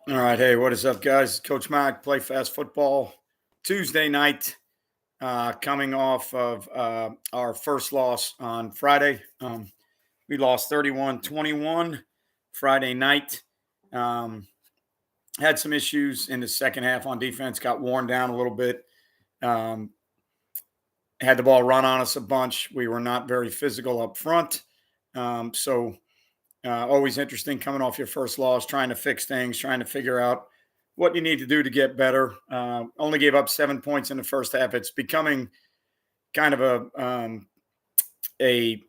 All right. Hey, what is up, guys? Coach Mack, Play Fast Football. Tuesday night, coming off of our first loss on Friday. We lost 31-21 Friday night. Um, had some issues in the second half on defense, got worn down a little bit. Um, had the ball run on us a bunch. We were not very physical up front. Always interesting coming off your first loss, trying to fix things, trying to figure out what you need to do to get better. Only gave up 7 points in the first half. It's becoming kind of a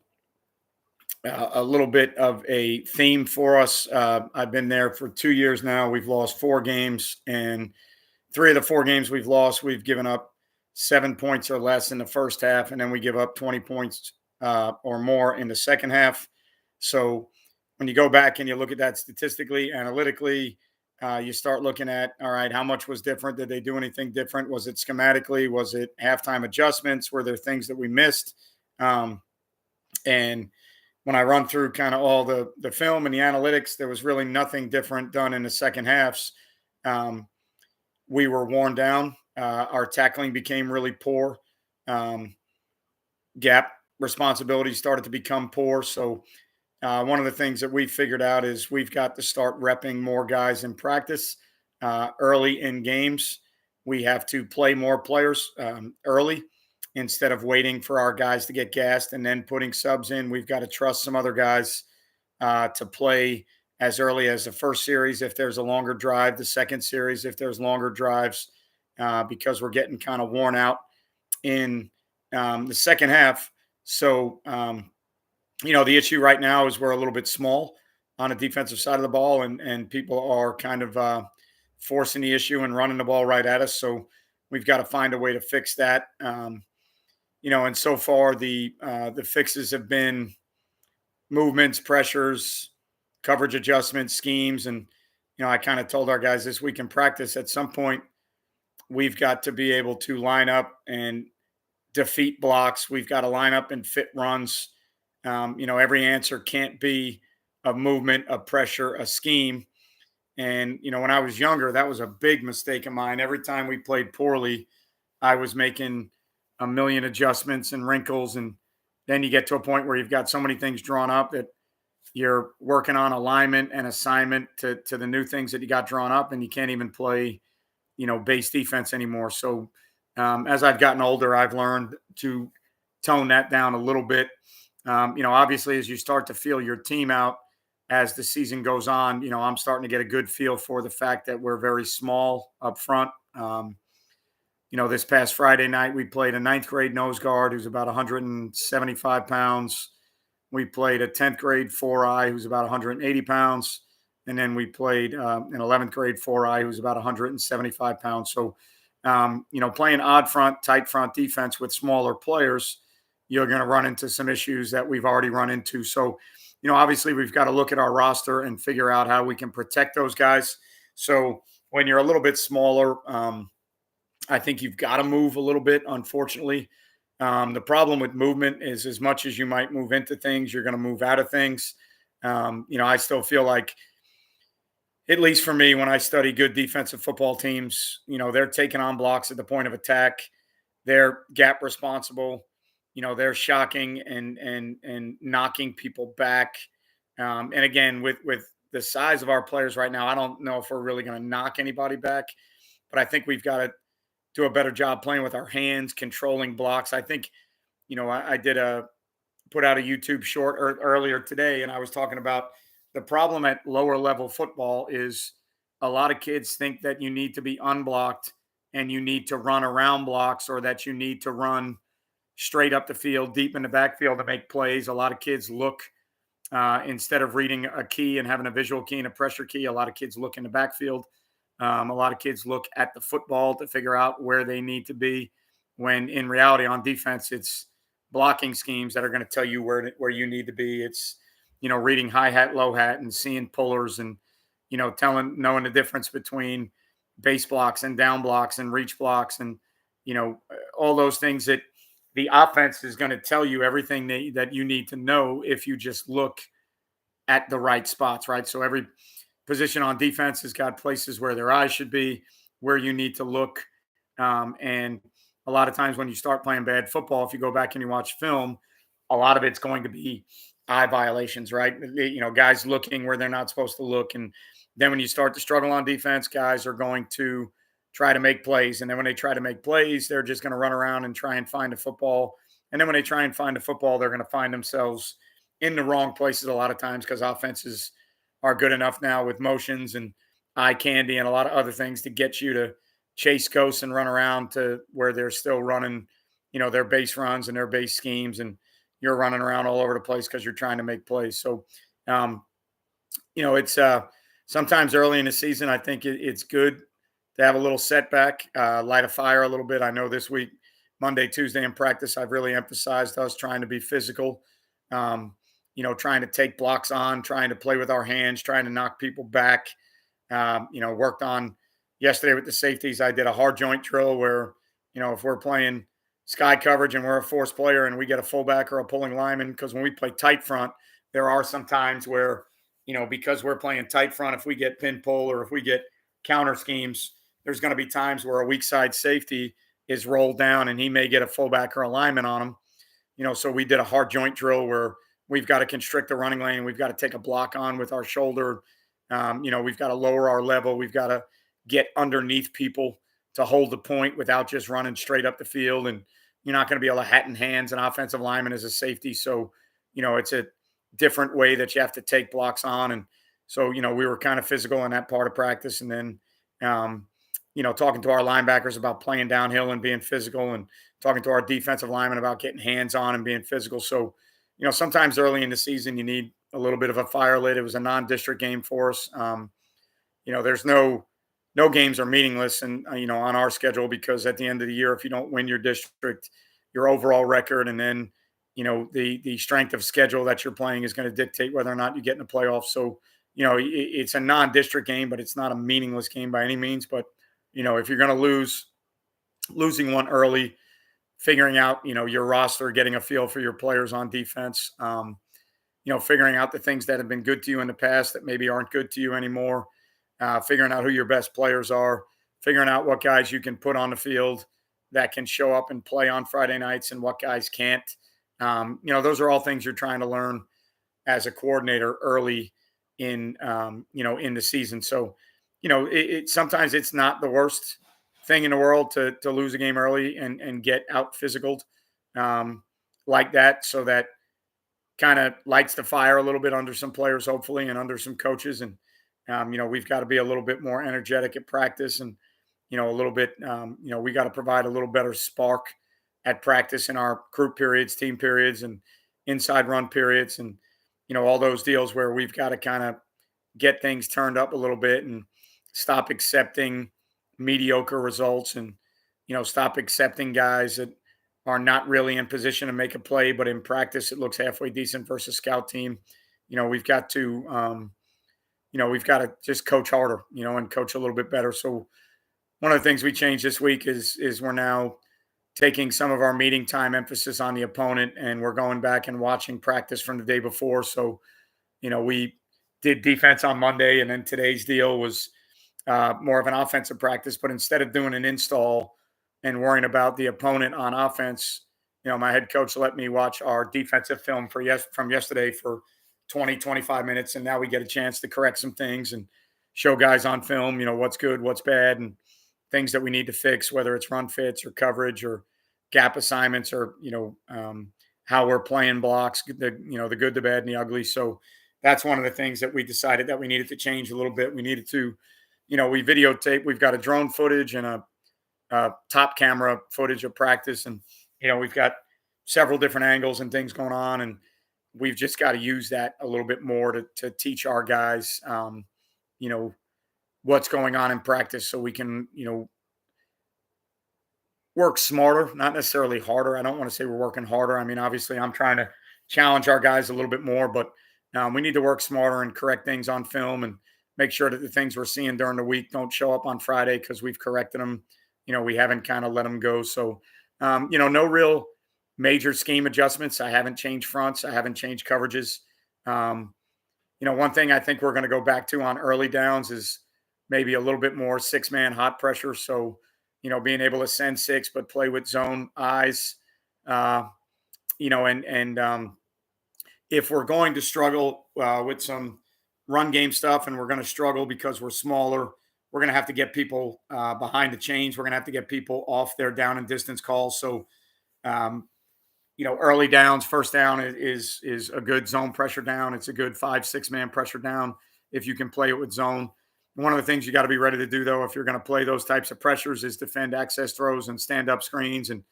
a little bit of a theme for us. I've been there for 2 years now. We've lost 4 games, and 3 of the 4 games we've lost, we've given up 7 points or less in the first half, and then we give up 20 points or more in the second half. So when you go back and you look at that statistically, analytically, you start looking at, all right, how much was different? Did they do anything different? Was it schematically? Was it halftime adjustments? Were there things that we missed? And when I run through kind of all the film and the analytics, there was really nothing different done in the second halves. Um, we were worn down. Our tackling became really poor. Um, Gap responsibility started to become poor. So one of the things that we figured out is we've got to start repping more guys in practice early in games. We have to play more players early instead of waiting for our guys to get gassed and then putting subs in. We've got to trust some other guys to play as early as the first series if there's a longer drive, the second series if there's longer drives, because we're getting kind of worn out in the second half. So, the issue right now is we're a little bit small on the defensive side of the ball, and people are kind of forcing the issue and running the ball right at us. So we've got to find a way to fix that. And so far the fixes have been movements, pressures, coverage adjustments, schemes, and I kind of told our guys this week in practice at some point we've got to be able to line up and defeat blocks. We've got to line up and fit runs. Every answer can't be a movement, a pressure, a scheme. And, when I was younger, that was a big mistake of mine. Every time we played poorly, I was making a million adjustments and wrinkles. And then you get to a point where you've got so many things drawn up that you're working on alignment and assignment to the new things that you got drawn up, and you can't even play, base defense anymore. So as I've gotten older, I've learned to tone that down a little bit. Obviously, as you start to feel your team out as the season goes on, I'm starting to get a good feel for the fact that we're very small up front. This past Friday night, we played a ninth grade nose guard who's about 175 pounds. We played a 10th grade 4I who's about 180 pounds. And then we played an 11th grade 4I who's about 175 pounds. So, playing odd front, tight front defense with smaller players, you're going to run into some issues that we've already run into. So, obviously we've got to look at our roster and figure out how we can protect those guys. So when you're a little bit smaller, I think you've got to move a little bit, unfortunately. The problem with movement is as much as you might move into things, you're going to move out of things. I still feel like, at least for me, when I study good defensive football teams, they're taking on blocks at the point of attack. They're gap responsible. They're shocking and knocking people back. And again, with the size of our players right now, I don't know if we're really going to knock anybody back, but I think we've got to do a better job playing with our hands, controlling blocks. I think, I did put out a YouTube short earlier today, and I was talking about the problem at lower level football is a lot of kids think that you need to be unblocked and you need to run around blocks, or that you need to run straight up the field, deep in the backfield to make plays. A lot of kids look, instead of reading a key and having a visual key and a pressure key, a lot of kids look in the backfield. A lot of kids look at the football to figure out where they need to be, when in reality on defense, it's blocking schemes that are going to tell you where you need to be. It's, reading high hat, low hat, and seeing pullers, and, knowing the difference between base blocks and down blocks and reach blocks, and, all those things that the offense is going to tell you everything that you need to know if you just look at the right spots, right? So position on defense has got places where their eyes should be, where you need to look. And a lot of times when you start playing bad football, if you go back and you watch film, a lot of it's going to be eye violations, right? Guys looking where they're not supposed to look. And then when you start to struggle on defense, guys are going to try to make plays. And then when they try to make plays, they're just going to run around and try and find a football. And then when they try and find a football, they're going to find themselves in the wrong places a lot of times because offenses are good enough now with motions and eye candy and a lot of other things to get you to chase ghosts and run around to where they're still running, their base runs and their base schemes. And you're running around all over the place because you're trying to make plays. So, it's sometimes early in the season, I think it's good to have a little setback, light a fire a little bit. I know this week, Monday, Tuesday in practice, I've really emphasized us trying to be physical, trying to take blocks on, trying to play with our hands, trying to knock people back. Worked on yesterday with the safeties. I did a hard joint drill where, if we're playing sky coverage and we're a force player and we get a fullback or a pulling lineman, because when we play tight front, there are some times where, because we're playing tight front, if we get pin pull or if we get counter schemes, there's going to be times where a weak side safety is rolled down and he may get a fullback or a lineman on him. So we did a hard joint drill where we've got to constrict the running lane. We've got to take a block on with our shoulder. We've got to lower our level. We've got to get underneath people to hold the point without just running straight up the field. And you're not going to be able to hat in hands an offensive lineman as a safety. So, it's a different way that you have to take blocks on. And so, we were kind of physical in that part of practice. And then, talking to our linebackers about playing downhill and being physical, and talking to our defensive linemen about getting hands on and being physical. So, sometimes early in the season, you need a little bit of a fire lit. It was a non-district game for us. There's no games are meaningless and, on our schedule, because at the end of the year, if you don't win your district, your overall record, and then, the strength of schedule that you're playing is going to dictate whether or not you get in the playoffs. So, it's a non-district game, but it's not a meaningless game by any means. But, if you're going to losing one early, figuring out, your roster, getting a feel for your players on defense, figuring out the things that have been good to you in the past that maybe aren't good to you anymore, figuring out who your best players are, figuring out what guys you can put on the field that can show up and play on Friday nights and what guys can't. Those are all things you're trying to learn as a coordinator early in the season. So, sometimes it's not the worst thing in the world to lose a game early and get out physicaled like that. So that kind of lights the fire a little bit under some players, hopefully, and under some coaches. And, we've got to be a little bit more energetic at practice and, a little bit, we got to provide a little better spark at practice in our group periods, team periods, and inside run periods. And, all those deals where we've got to kind of get things turned up a little bit and stop accepting mediocre results and, stop accepting guys that are not really in position to make a play, but in practice, it looks halfway decent versus scout team. We've got to, we've got to just coach harder, and coach a little bit better. So one of the things we changed this week is we're now taking some of our meeting time emphasis on the opponent, and we're going back and watching practice from the day before. So, we did defense on Monday, and then today's deal was more of an offensive practice. But instead of doing an install and worrying about the opponent on offense, my head coach let me watch our defensive film from yesterday for 20, 25 minutes. And now we get a chance to correct some things and show guys on film, what's good, what's bad, and things that we need to fix, whether it's run fits or coverage or gap assignments or, how we're playing blocks, the good, the bad, and the ugly. So that's one of the things that we decided that we needed to change a little bit. We needed to, we videotape, we've got a drone footage and a top camera footage of practice. And, we've got several different angles and things going on. And we've just got to use that a little bit more to teach our guys, what's going on in practice so we can, work smarter, not necessarily harder. I don't want to say we're working harder. I mean, obviously I'm trying to challenge our guys a little bit more, but we need to work smarter and correct things on film and make sure that the things we're seeing during the week don't show up on Friday because we've corrected them. We haven't kind of let them go. So, no real major scheme adjustments. I haven't changed fronts. I haven't changed coverages. One thing I think we're going to go back to on early downs is maybe a little bit more six-man hot pressure. So, being able to send six, but play with zone eyes, uh, and if we're going to struggle with some run game stuff and we're going to struggle because we're smaller, we're going to have to get people behind the chains. We're going to have to get people off their down and distance calls. So, um, early downs, first down is a good zone pressure down. It's a good 5-6 man pressure down if you can play it with zone. One of the things you got to be ready to do, though, if you're going to play those types of pressures, is defend access throws and stand up screens. And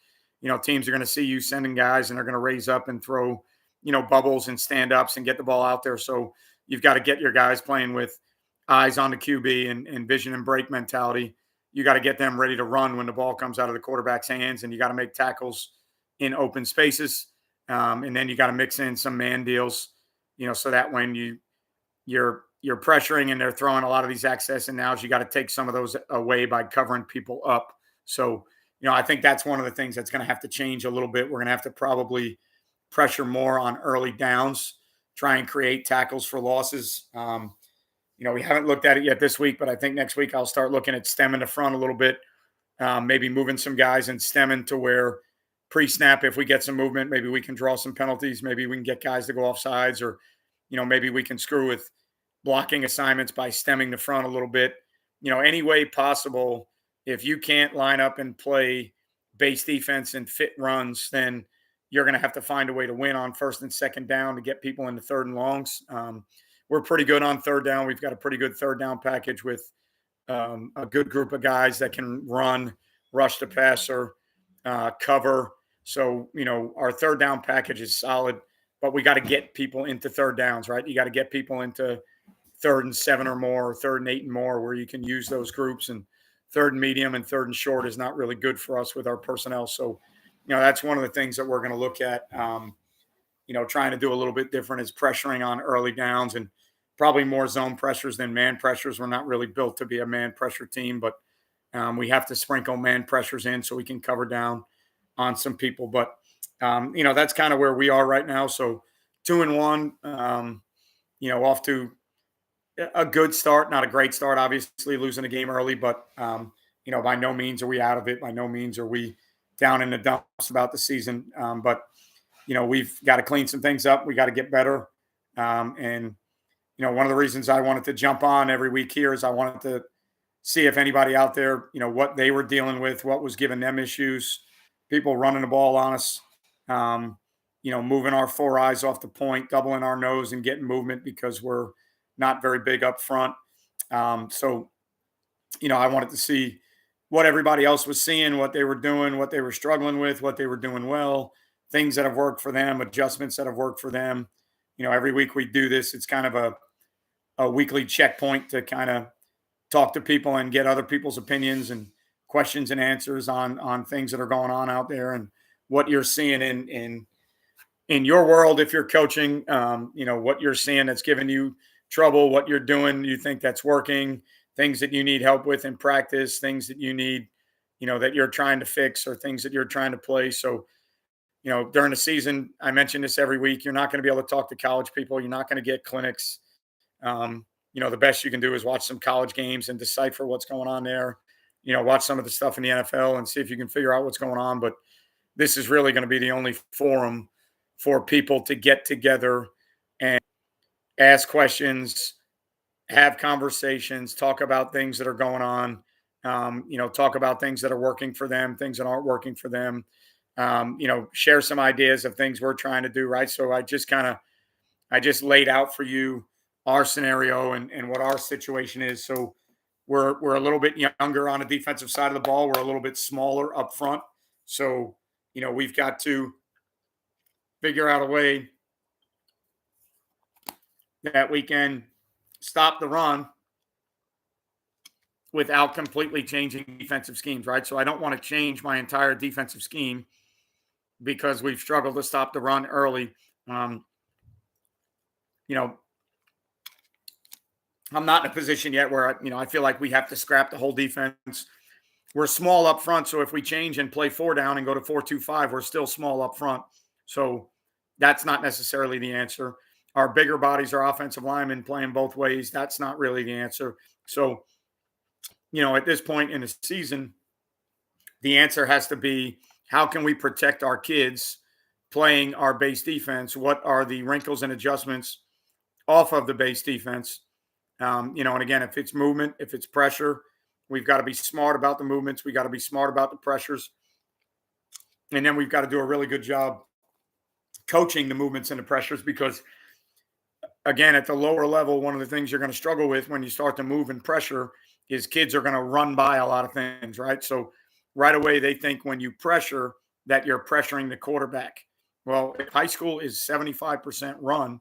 teams are going to see you sending guys, and they're going to raise up and throw bubbles and stand ups and get the ball out there. So you've got to get your guys playing with eyes on the QB and vision and break mentality. You got to get them ready to run when the ball comes out of the quarterback's hands, and you got to make tackles in open spaces. And then you got to mix in some man deals, so that when you're pressuring and they're throwing a lot of these access and nows, you got to take some of those away by covering people up. So, I think that's one of the things that's going to have to change a little bit. We're going to have to probably pressure more on early downs, try and create tackles for losses. We haven't looked at it yet this week, but I think next week I'll start looking at stemming the front a little bit, maybe moving some guys and stemming to where pre-snap, if we get some movement, maybe we can draw some penalties. Maybe we can get guys to go off sides, or, maybe we can screw with blocking assignments by stemming the front a little bit. Any way possible. If you can't line up and play base defense and fit runs, then you're going to have to find a way to win on first and second down to get people into third and longs. We're pretty good on third down. We've got a pretty good third down package with a good group of guys that can run, rush the passer, cover. So, our third down package is solid, but we got to get people into third downs, right? You got to get people into 3rd and 7 or more, or 3rd and 8 and more, where you can use those groups. And 3rd and medium and 3rd and short is not really good for us with our personnel. So, that's one of the things that we're going to look at, trying to do a little bit different is pressuring on early downs, and probably more zone pressures than man pressures. We're not really built to be a man pressure team, but we have to sprinkle man pressures in so we can cover down on some people. But, that's kind of where we are right now. So 2-1, off to a good start, not a great start, obviously losing a game early, but, by no means are we out of it. By no means are we down in the dumps about the season. But, we've got to clean some things up. We got to get better. And, one of the reasons I wanted to jump on every week here is I wanted to see if anybody out there, what they were dealing with, what was giving them issues, people running the ball on us, moving our 4 eyes off the point, doubling our nose and getting movement because we're not very big up front. So, I wanted to see what everybody else was seeing, what they were doing, what they were struggling with, what they were doing well, things that have worked for them, adjustments that have worked for them. Every week we do this. It's kind of a weekly checkpoint to kind of talk to people and get other people's opinions and questions and answers on things that are going on out there and what you're seeing in your world. If you're coaching, what you're seeing that's giving you trouble, what you're doing, you think that's working, things that you need help with in practice, things that you need, that you're trying to fix, or things that you're trying to play. So, during the season, I mention this every week, you're not going to be able to talk to college people. You're not going to get clinics. The best you can do is watch some college games and decipher what's going on there. Watch some of the stuff in the NFL and see if you can figure out what's going on. But this is really going to be the only forum for people to get together and ask questions, have conversations, talk about things that are going on, talk about things that are working for them, things that aren't working for them, share some ideas of things we're trying to do, right? So I just laid out for you our scenario and what our situation is. So we're a little bit younger on the defensive side of the ball. We're a little bit smaller up front. So, we've got to figure out a way that we can stop the run without completely changing defensive schemes, right? So I don't want to change my entire defensive scheme because we've struggled to stop the run early. I'm not in a position yet where, I feel like we have to scrap the whole defense. We're small up front, so if we change and play 4 down and go to 4-2-5, we're still small up front. So that's not necessarily the answer. our bigger bodies, our offensive linemen playing both ways, that's not really the answer. So, at this point in the season, the answer has to be, how can we protect our kids playing our base defense? What are the wrinkles and adjustments off of the base defense? And again, if it's movement, if it's pressure, we've got to be smart about the movements. We got to be smart about the pressures. And then we've got to do a really good job coaching the movements and the pressures, because again, at the lower level, one of the things you're going to struggle with when you start to move and pressure is kids are going to run by a lot of things, right? So right away, they think when you pressure that you're pressuring the quarterback. Well, if high school is 75% run,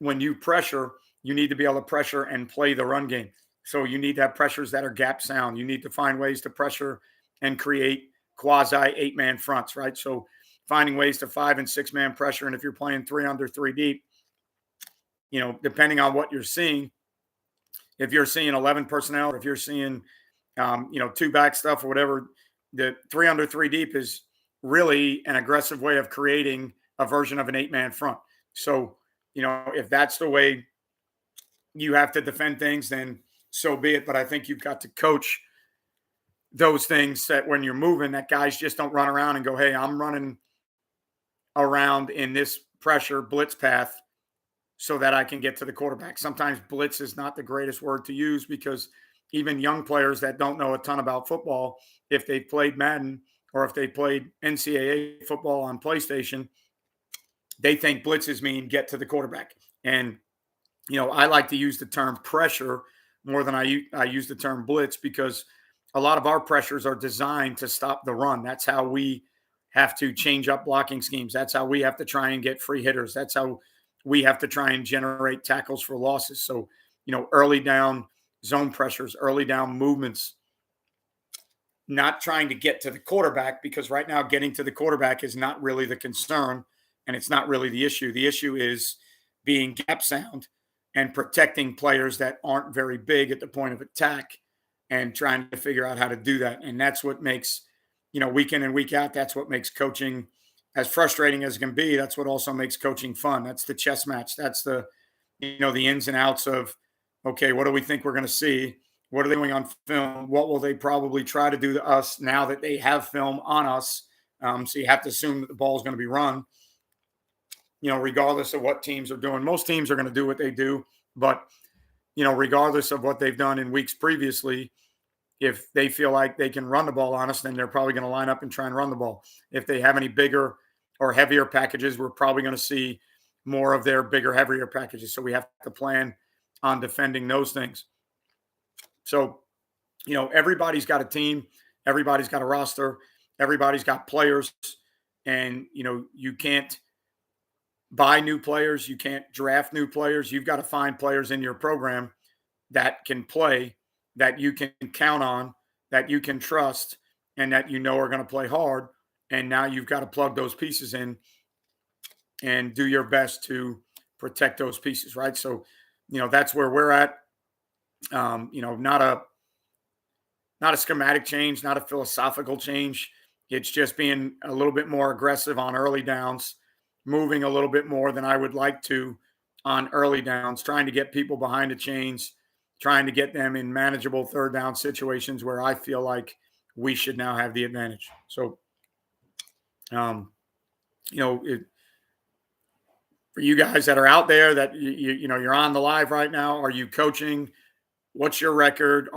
when you pressure, you need to be able to pressure and play the run game. So you need to have pressures that are gap sound. You need to find ways to pressure and create quasi 8-man fronts, right? So finding ways to 5 and 6 man pressure. And if you're playing 3 under 3 deep, depending on what you're seeing, if you're seeing 11 personnel, or if you're seeing, 2 back stuff or whatever, the 3 under 3 deep is really an aggressive way of creating a version of an 8-man front. So, if that's the way you have to defend things, then so be it. But I think you've got to coach those things, that when you're moving, that guys just don't run around and go, hey, I'm running around in this pressure blitz path so that I can get to the quarterback. Sometimes blitz is not the greatest word to use, because even young players that don't know a ton about football, if they played Madden or if they played NCAA football on PlayStation, they think blitzes mean get to the quarterback. And, I like to use the term pressure more than I use the term blitz, because a lot of our pressures are designed to stop the run. That's how we have to change up blocking schemes. That's how we have to try and get free hitters. That's how we have to try and generate tackles for losses. So, early down zone pressures, early down movements, not trying to get to the quarterback, because right now getting to the quarterback is not really the concern, and it's not really the issue. The issue is being gap sound and protecting players that aren't very big at the point of attack, and trying to figure out how to do that. And that's what makes, week in and week out, that's what makes coaching, as frustrating as it can be, that's what also makes coaching fun. That's the chess match. That's the ins and outs of, okay, what do we think we're going to see? What are they doing on film? What will they probably try to do to us now that they have film on us? So you have to assume that the ball is going to be run, regardless of what teams are doing. Most teams are going to do what they do, but, regardless of what they've done in weeks previously, if they feel like they can run the ball on us, then they're probably going to line up and try and run the ball. If they have any bigger or heavier packages, we're probably going to see more of their bigger, heavier packages. So we have to plan on defending those things. So, everybody's got a team, everybody's got a roster, everybody's got players, and, you can't buy new players. You can't draft new players. You've got to find players in your program that can play, that you can count on, that you can trust, and that are going to play hard. And now you've got to plug those pieces in and do your best to protect those pieces, right? So, that's where we're at. Not a schematic change, not a philosophical change. It's just being a little bit more aggressive on early downs, moving a little bit more than I would like to on early downs, trying to get people behind the chains, trying to get them in manageable third down situations where I feel like we should now have the advantage. So, for you guys that are out there that you're on the live right now, are you coaching? What's your record?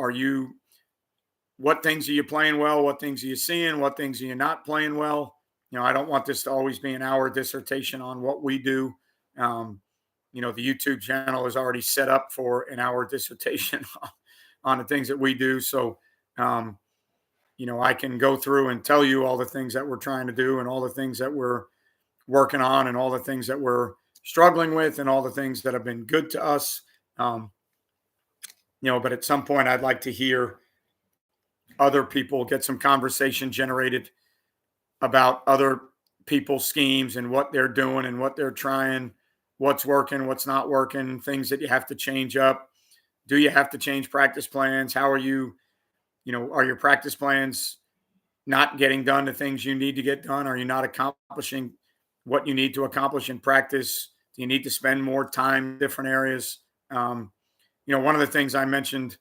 What things are you playing well? What things are you seeing? What things are you not playing well? I don't want this to always be an hour dissertation on what we do. The YouTube channel is already set up for an hour dissertation on the things that we do. So, I can go through and tell you all the things that we're trying to do, and all the things that we're working on, and all the things that we're struggling with, and all the things that have been good to us. But at some point I'd like to hear other people, get some conversation generated about other people's schemes and what they're doing and what they're trying, what's working, what's not working, things that you have to change up. Do you have to change practice plans? How are you, are your practice plans not getting done the things you need to get done? Are you not accomplishing what you need to accomplish in practice Do you need to spend more time in different areas? One of the things I mentioned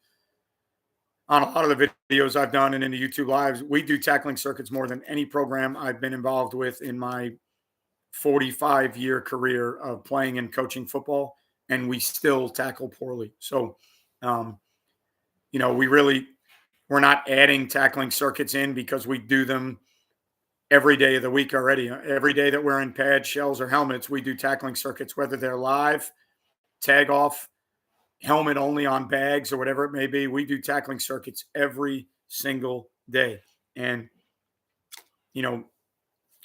on a lot of the videos I've done and in the YouTube lives, we do tackling circuits more than any program I've been involved with in my 45-year career of playing and coaching football, and we still tackle poorly. So, um, we're not adding tackling circuits in because we do them every day of the week already. Every day that we're in pads, shells, or helmets, we do tackling circuits, whether they're live, tag off, helmet only on bags, or whatever it may be. We do tackling circuits every single day. And,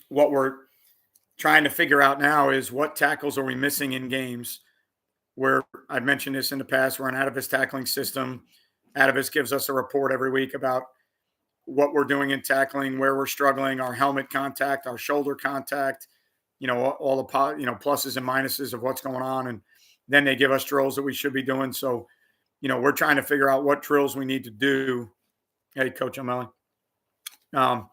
what we're trying to figure out now is what tackles are we missing in games where I've mentioned this in the past. We're an Atavist tackling system. Atavist gives us a report every week about what we're doing in tackling, where we're struggling, our helmet contact, our shoulder contact, all the pluses and minuses of what's going on. And then they give us drills that we should be doing. So, we're trying to figure out what drills we need to do. Hey, Coach O'Malley. And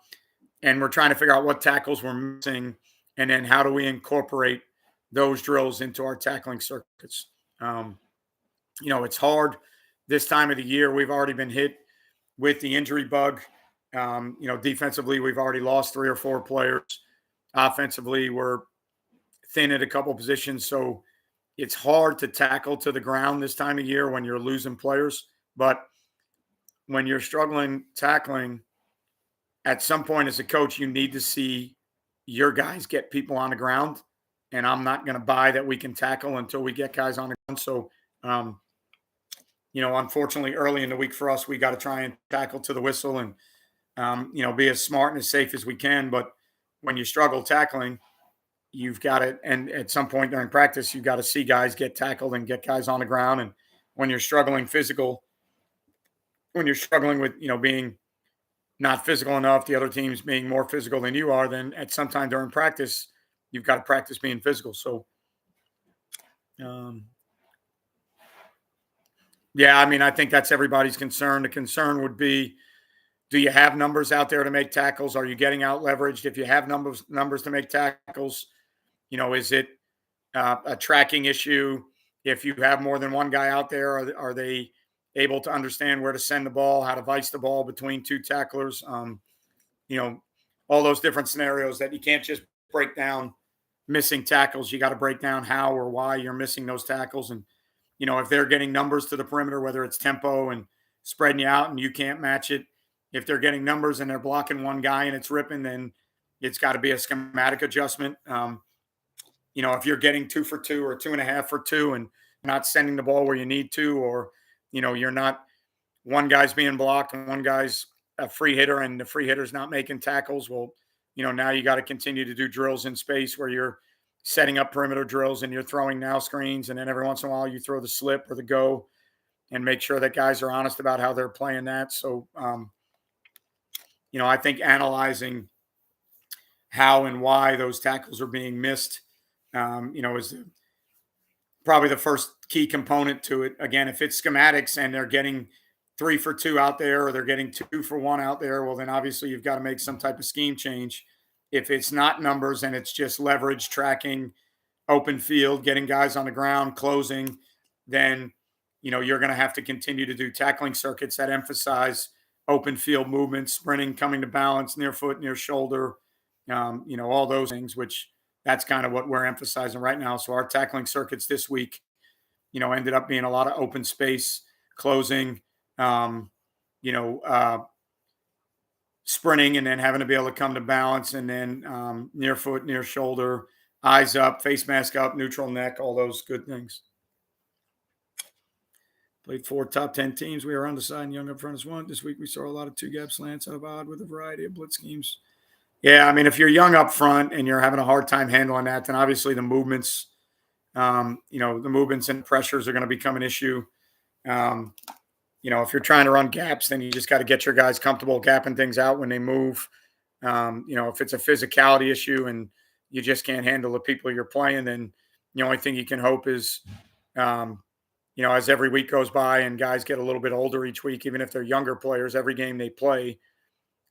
we're trying to figure out what tackles we're missing, and then how do we incorporate those drills into our tackling circuits. It's hard this time of the year. We've already been hit with the injury bug. Defensively, we've already lost 3 or 4 players. Offensively, we're thin at a couple positions. So it's hard to tackle to the ground this time of year when you're losing players. But when you're struggling tackling, at some point as a coach, you need to see your guys get people on the ground. And I'm not going to buy that we can tackle until we get guys on the ground. So, unfortunately, early in the week for us, we got to try and tackle to the whistle and, be as smart and as safe as we can. But when you struggle tackling, you've got to, and at some point during practice, you've got to see guys get tackled and get guys on the ground. And when you're struggling with, being not physical enough, the other team's being more physical than you are, then at some time during practice, you've got to practice being physical. So, I think that's everybody's concern. The concern would be, do you have numbers out there to make tackles? Are you getting out leveraged? If you have numbers to make tackles, is it a tracking issue? If you have more than one guy out there, are they able to understand where to send the ball, how to vice the ball between 2 tacklers? All those different scenarios that you can't just break down missing tackles. You got to break down how or why you're missing those tackles. And, if they're getting numbers to the perimeter, whether it's tempo and spreading you out and you can't match it, if they're getting numbers and they're blocking one guy and it's ripping, then it's got to be a schematic adjustment. If you're getting 2 for 2 or 2.5 for 2 and not sending the ball where you need to, or, you're not, one guy's being blocked and one guy's a free hitter and the free hitter's not making tackles. Well, now you got to continue to do drills in space where you're setting up perimeter drills and you're throwing now screens. And then every once in a while you throw the slip or the go and make sure that guys are honest about how they're playing that. So, I think analyzing how and why those tackles are being missed, is probably the first key component to it. Again, if it's schematics and they're getting 3 for 2 out there, or they're getting 2 for 1 out there, well, then obviously you've got to make some type of scheme change. If it's not numbers and it's just leverage, tracking, open field, getting guys on the ground, closing, then, you're going to have to continue to do tackling circuits that emphasize open field movement, sprinting, coming to balance, near foot, near shoulder, all those things, which that's kind of what we're emphasizing right now. So our tackling circuits this week, ended up being a lot of open space, closing, sprinting, and then having to be able to come to balance, and then near foot, near shoulder, eyes up, face mask up, neutral neck, all those good things. Played 4 top 10 teams. We are undecided and young up front as one. This week we saw a lot of 2-gap slants out of odd with a variety of blitz schemes. Yeah, if you're young up front and you're having a hard time handling that, then obviously the movements, the movements and pressures are going to become an issue. If you're trying to run gaps, then you just got to get your guys comfortable gapping things out when they move. If it's a physicality issue and you just can't handle the people you're playing, then the only thing you can hope is, as every week goes by and guys get a little bit older each week, even if they're younger players, every game they play,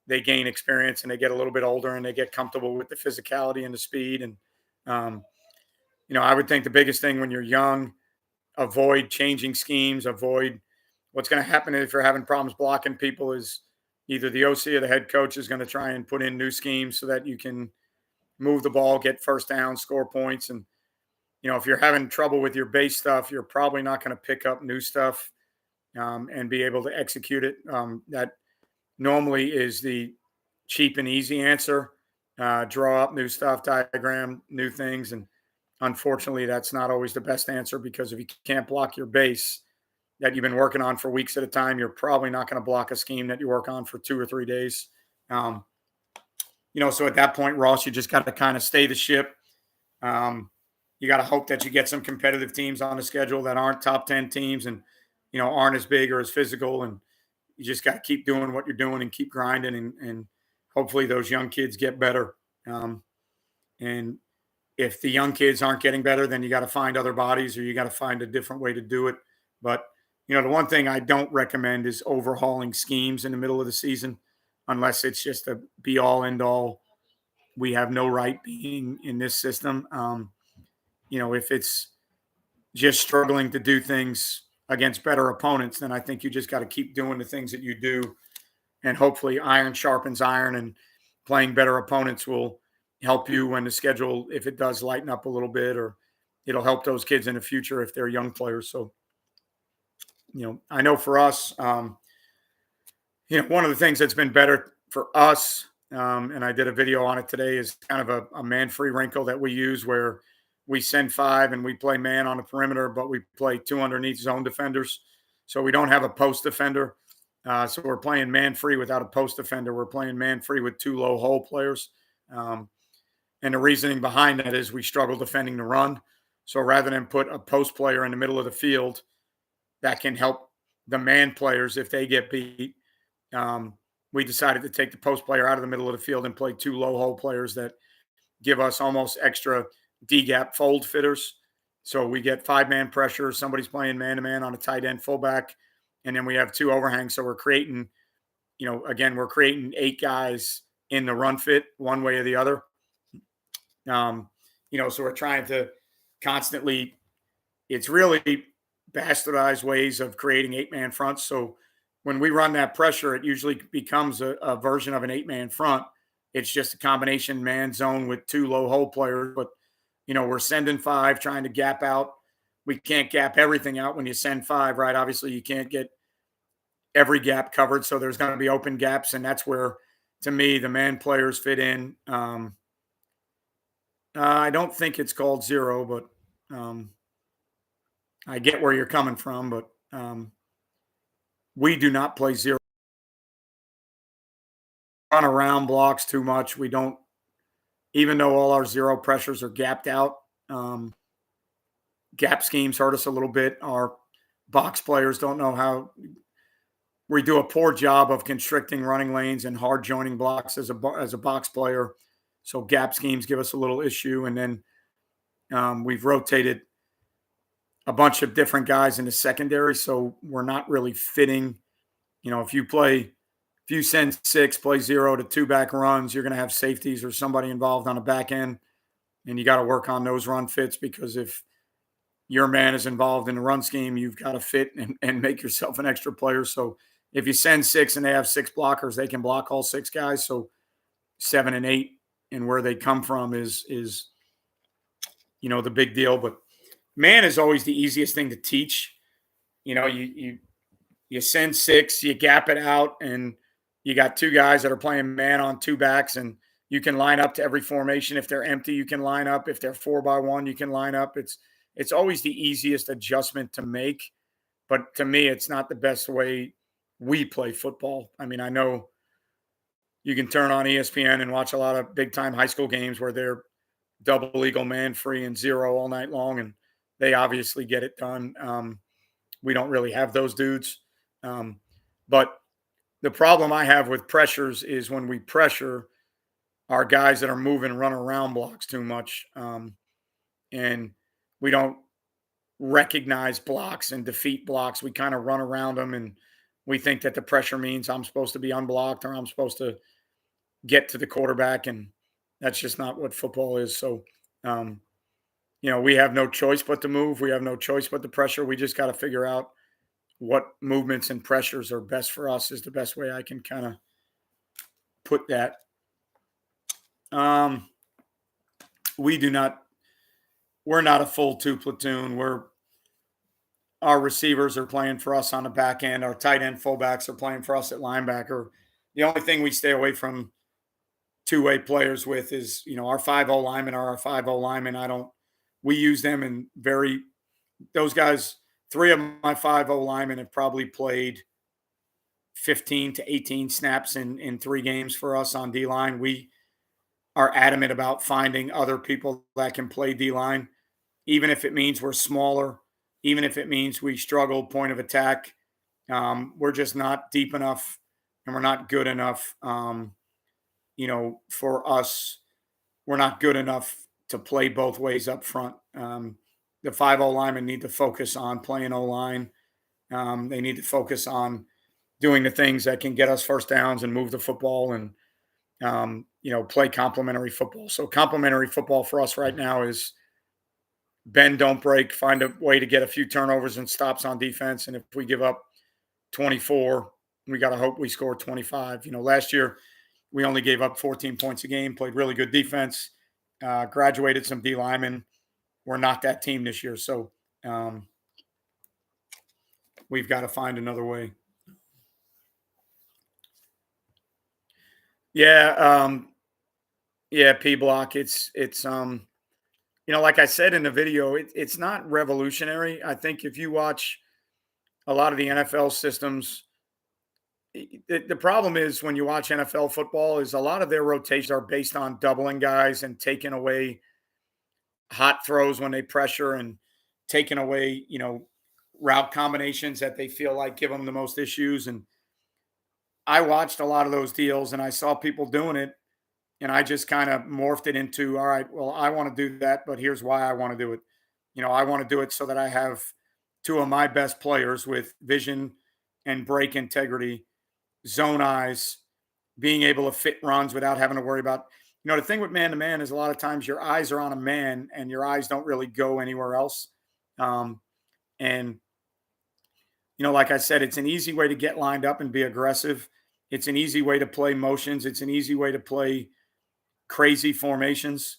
they gain experience and they get a little bit older and they get comfortable with the physicality and the speed. And, I would think the biggest thing when you're young, avoid changing schemes, avoid what's going to happen if you're having problems blocking people is either the OC or the head coach is going to try and put in new schemes so that you can move the ball, get first down, score points. And, if you're having trouble with your base stuff, you're probably not going to pick up new stuff and be able to execute it. That normally is the cheap and easy answer. Draw up new stuff, diagram new things. And unfortunately, that's not always the best answer because if you can't block your base that you've been working on for weeks at a time, you're probably not going to block a scheme that you work on for 2 or 3 days. Um, so at that point, Ross, you just got to kind of stay the ship. You got to hope that you get some competitive teams on the schedule that aren't top 10 teams and, aren't as big or as physical. And you just got to keep doing what you're doing and keep grinding. And hopefully those young kids get better. And if the young kids aren't getting better, then you got to find other bodies or you got to find a different way to do it. But, the one thing I don't recommend is overhauling schemes in the middle of the season unless it's just a be all end all. We have no right being in this system. If it's just struggling to do things against better opponents, then I think you just got to keep doing the things that you do. And hopefully iron sharpens iron and playing better opponents will help you when the schedule, if it does lighten up a little bit, or it'll help those kids in the future if they're young players. So, I know for us, one of the things that's been better for us, and I did a video on it today, is kind of a man-free wrinkle that we use where we send 5 and we play man on the perimeter, but we play 2 underneath zone defenders. So we don't have a post defender. So we're playing man-free without a post defender. We're playing man-free with 2 low hole players. And the reasoning behind that is we struggle defending the run. So rather than put a post player in the middle of the field that can help the man players if they get beat, we decided to take the post player out of the middle of the field and play 2 low hole players that give us almost extra D-gap fold fitters. So we get 5-man pressure. Somebody's playing man-to-man on a tight end fullback. And then we have 2 overhangs. So we're creating, we're creating 8 guys in the run fit one way or the other. So we're trying to constantly, it's really bastardized ways of creating 8-man fronts. So when we run that pressure, it usually becomes a version of an 8-man front. It's just a combination man zone with 2 low hole players. But, we're sending 5, trying to gap out. We can't gap everything out when you send 5, right? Obviously, you can't get every gap covered. So there's going to be open gaps. And that's where, to me, the man players fit in. I don't think it's called zero, but I get where you're coming from. But we do not play zero. Run around blocks too much. We don't, even though all our zero pressures are gapped out, gap schemes hurt us a little bit. Our box players don't know how. We do a poor job of constricting running lanes and hard joining blocks as a box player. So gap schemes give us a little issue. And then we've rotated a bunch of different guys in the secondary. So we're not really fitting. If you send 6, play 0 to 2 back runs, you're going to have safeties or somebody involved on the back end. And you got to work on those run fits because if your man is involved in the run scheme, you've got to fit and make yourself an extra player. So if you send 6 and they have 6 blockers, they can block all 6 guys. So 7 and 8 and where they come from is the big deal. But man is always the easiest thing to teach. You send 6, you gap it out, and you got 2 guys that are playing man on 2 backs, and you can line up to every formation. If they're empty, you can line up. If they're 4x1, you can line up. It's always the easiest adjustment to make. But to me, it's not the best way we play football. I mean, I know you can turn on ESPN and watch a lot of big-time high school games where they're double eagle, man free, and 0 all night long, and they obviously get it done. We don't really have those dudes. But the problem I have with pressures is when we pressure our guys that are moving run around blocks too much. And we don't recognize blocks and defeat blocks. We kind of run around them and we think that the pressure means I'm supposed to be unblocked or I'm supposed to get to the quarterback. And that's just not what football is. So we have no choice but to move. We have no choice but to pressure. We just got to figure out what movements and pressures are best for us is the best way I can kind of put that. Um, we do not, we're not a full two platoon. Our receivers are playing for us on the back end. Our tight end fullbacks are playing for us at linebacker. The only thing we stay away from two-way players with is, our 5-0 linemen are our 5-0 linemen. We use them in those guys, three of my 5-0 linemen have probably played 15 to 18 snaps in 3 games for us on D-line. We are adamant about finding other people that can play D-line, even if it means we're smaller, even if it means we struggle point of attack. We're just not deep enough and we're not good enough. For us, we're not good enough to play both ways up front. The 5-0 linemen need to focus on playing O-line. They need to focus on doing the things that can get us first downs and move the football and, play complementary football. So complementary football for us right now is bend, don't break, find a way to get a few turnovers and stops on defense. And if we give up 24, we got to hope we score 25. Last year we only gave up 14 points a game, played really good defense, graduated some D linemen. We're not that team this year. So we've got to find another way. Yeah. Yeah. P block. It's like I said in the video, it's not revolutionary. I think if you watch a lot of the NFL systems, the problem is when you watch NFL football is a lot of their rotations are based on doubling guys and taking away hot throws when they pressure and taking away, route combinations that they feel like give them the most issues. And I watched a lot of those deals and I saw people doing it and I just kind of morphed it into, all right, well, I want to do that, but here's why I want to do it. I want to do it so that I have two of my best players with vision and break integrity, zone eyes, being able to fit runs without having to worry about, the thing with man to man is a lot of times your eyes are on a man and your eyes don't really go anywhere else. And, like I said, it's an easy way to get lined up and be aggressive. It's an easy way to play motions. It's an easy way to play crazy formations.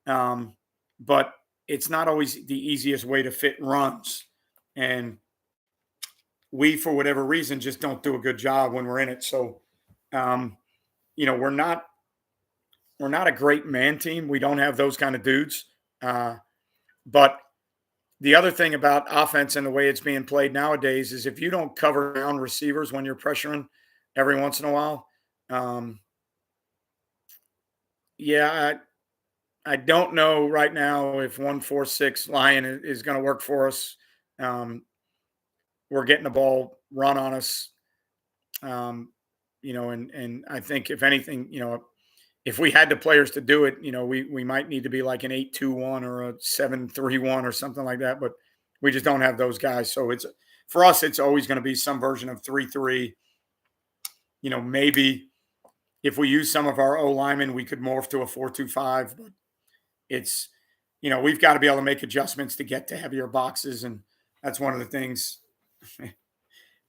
But it's not always the easiest way to fit runs. And we, for whatever reason, just don't do a good job when we're in it. So, we're not a great man team. We don't have those kind of dudes. But the other thing about offense and the way it's being played nowadays is if you don't cover down receivers when you're pressuring every once in a while, I don't know right now if 1-4-6 Lion is going to work for us. We're getting the ball run on us, and I think if anything, if we had the players to do it, we might need to be like an 8-2-1 or a 7-3-1 or something like that, but we just don't have those guys. So for us, it's always going to be some version of 3-3. Maybe if we use some of our O linemen, we could morph to a 4-2-5, but it's, we've got to be able to make adjustments to get to heavier boxes. And that's one of the things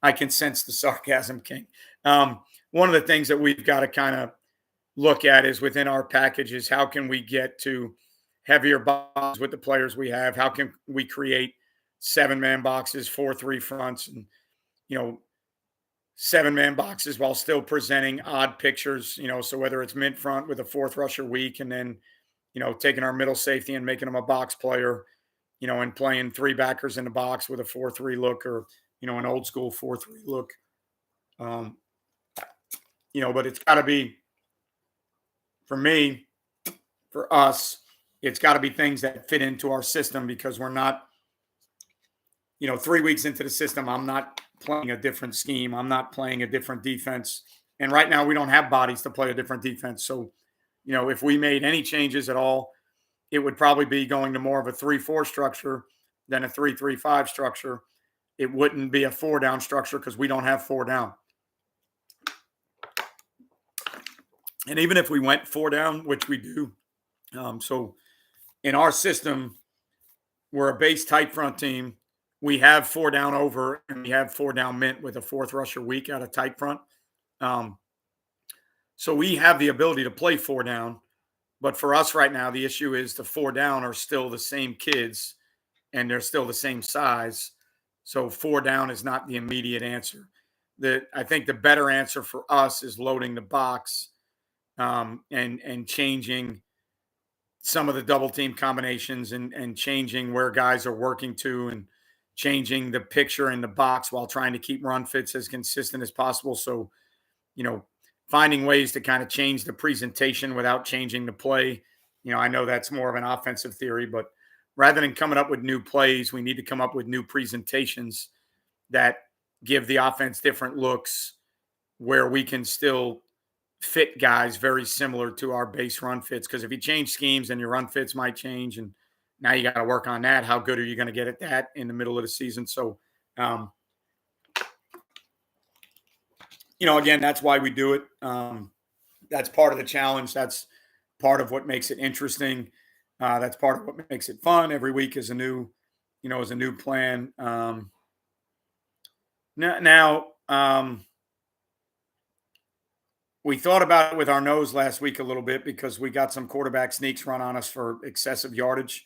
I can sense the sarcasm, King. One of the things that we've got to kind of look at is within our packages, how can we get to heavier boxes with the players we have? How can we create 7-man boxes, 4-3 fronts, and, 7-man boxes while still presenting odd pictures, so whether it's mint front with a 4th rusher weak and then, taking our middle safety and making them a box player, and playing 3 backers in the box with a 4-3 look or, an old school 4-3 look. But it's got to be, for me, for us, it's got to be things that fit into our system because we're not, 3 weeks into the system, I'm not playing a different scheme. I'm not playing a different defense. And right now we don't have bodies to play a different defense. So, if we made any changes at all, it would probably be going to more of a 3-4 structure than a 3-3-5 structure. It wouldn't be a 4-down structure because we don't have 4 down. And even if we went 4 down, which we do, so in our system, we're a base tight front team. We have 4 down over, and we have 4 down mint with a fourth rusher week out of tight front. Um, so we have the ability to play 4 down. But for us right now, the issue is the 4 down are still the same kids and they're still the same size. So 4 down is not the immediate answer. I think the better answer for us is loading the box, and changing some of the double team combinations, and changing where guys are working to, and changing the picture in the box while trying to keep run fits as consistent as possible. So, you know, finding ways to kind of change the presentation without changing the play. I know that's more of an offensive theory, but rather than coming up with new plays, we need to come up with new presentations that give the offense different looks where we can still fit guys very similar to our base run fits. Because if you change schemes, then your run fits might change. And now you got to work on that. How good are you going to get at that in the middle of the season? So, again, that's why we do it. That's part of the challenge. That's part of what makes it interesting. That's part of what makes it fun. Every week is a new plan. Now, we thought about it with our nose last week a little bit because we got some quarterback sneaks run on us for excessive yardage.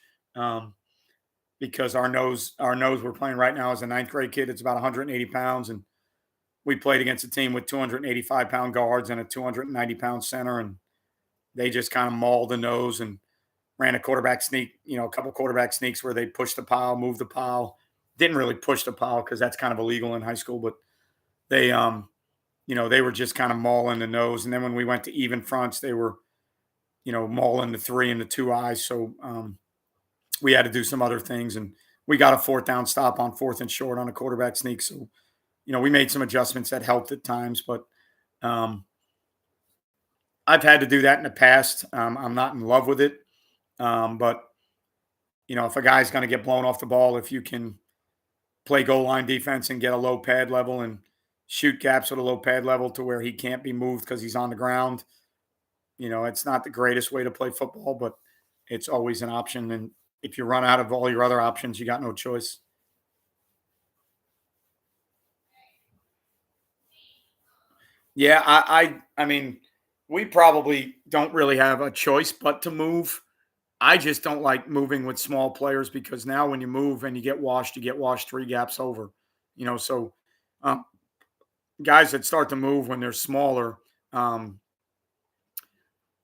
Because our nose we're playing right now is a ninth grade kid. It's about 180 pounds, and we played against a team with 285-pound guards and a 290-pound center, and they just kind of mauled the nose and ran a quarterback sneak. A couple quarterback sneaks where they pushed the pile, moved the pile. Didn't really push the pile because that's kind of illegal in high school, but they they were just kind of mauling the nose. And then when we went to even fronts, they were, mauling the 3 and the 2 eyes. So we had to do some other things, and we got a 4th down stop on 4th and short on a quarterback sneak. So, we made some adjustments that helped at times, but I've had to do that in the past. I'm not in love with it. But if a guy's going to get blown off the ball, if you can play goal line defense and get a low pad level and shoot gaps with a low pad level to where he can't be moved because he's on the ground, it's not the greatest way to play football, but it's always an option. And if you run out of all your other options, you got no choice. Yeah, I mean, we probably don't really have a choice but to move. I just don't like moving with small players because now when you move and you get washed 3 gaps over. So um, guys that start to move when they're smaller, um,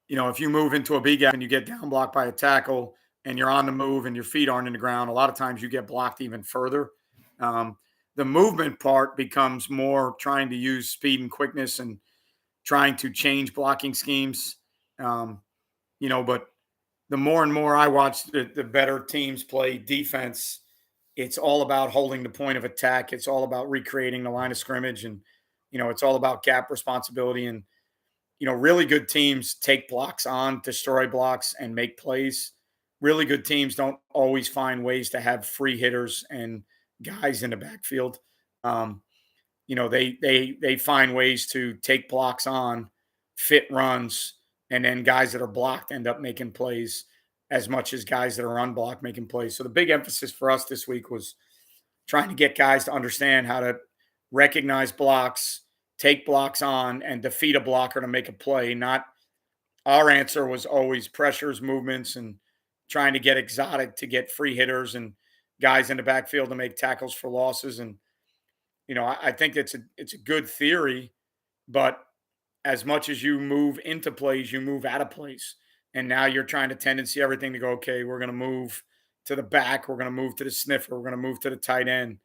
if you move into a B gap and you get down blocked by a tackle and you're on the move and your feet aren't in the ground, a lot of times you get blocked even further. Um, the movement part becomes more trying to use speed and quickness and trying to change blocking schemes. Um, but the more and more I watch the better teams play defense, it's all about holding the point of attack. It's all about recreating the line of scrimmage, and it's all about gap responsibility. And really good teams take blocks on, destroy blocks, and make plays. Really good teams don't always find ways to have free hitters and guys in the backfield. Um, they find ways to take blocks on, fit runs, and then guys that are blocked end up making plays as much as guys that are unblocked making plays. So the big emphasis for us this week was trying to get guys to understand how to recognize blocks, take blocks on, and defeat a blocker to make a play. Not our answer was always pressures, movements, and trying to get exotic to get free hitters and guys in the backfield to make tackles for losses. And I think it's a good theory, but as much as you move into plays, you move out of plays. And now you're trying to tendency everything to go, okay, we're going to move to the back, we're going to move to the sniffer, we're going to move to the tight end,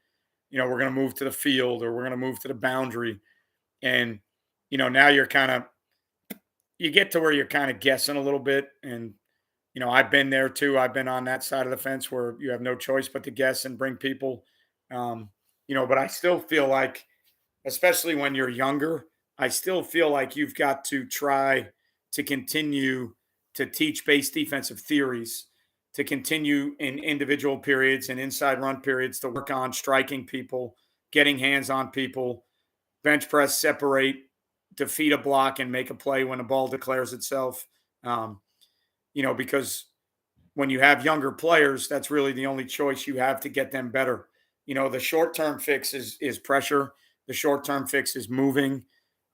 we're going to move to the field, or we're going to move to the boundary. And, now you get to where you're kind of guessing a little bit. And, I've been there too. I've been on that side of the fence where you have no choice but to guess and bring people. But I still feel like, especially when you're younger, I still feel like you've got to try to continue to teach base defensive theories, to continue in individual periods and inside run periods to work on striking people, getting hands on people, bench press, separate, defeat a block, and make a play when the ball declares itself. Because when you have younger players, that's really the only choice you have to get them better. The short term fix is pressure. The short term fix is moving.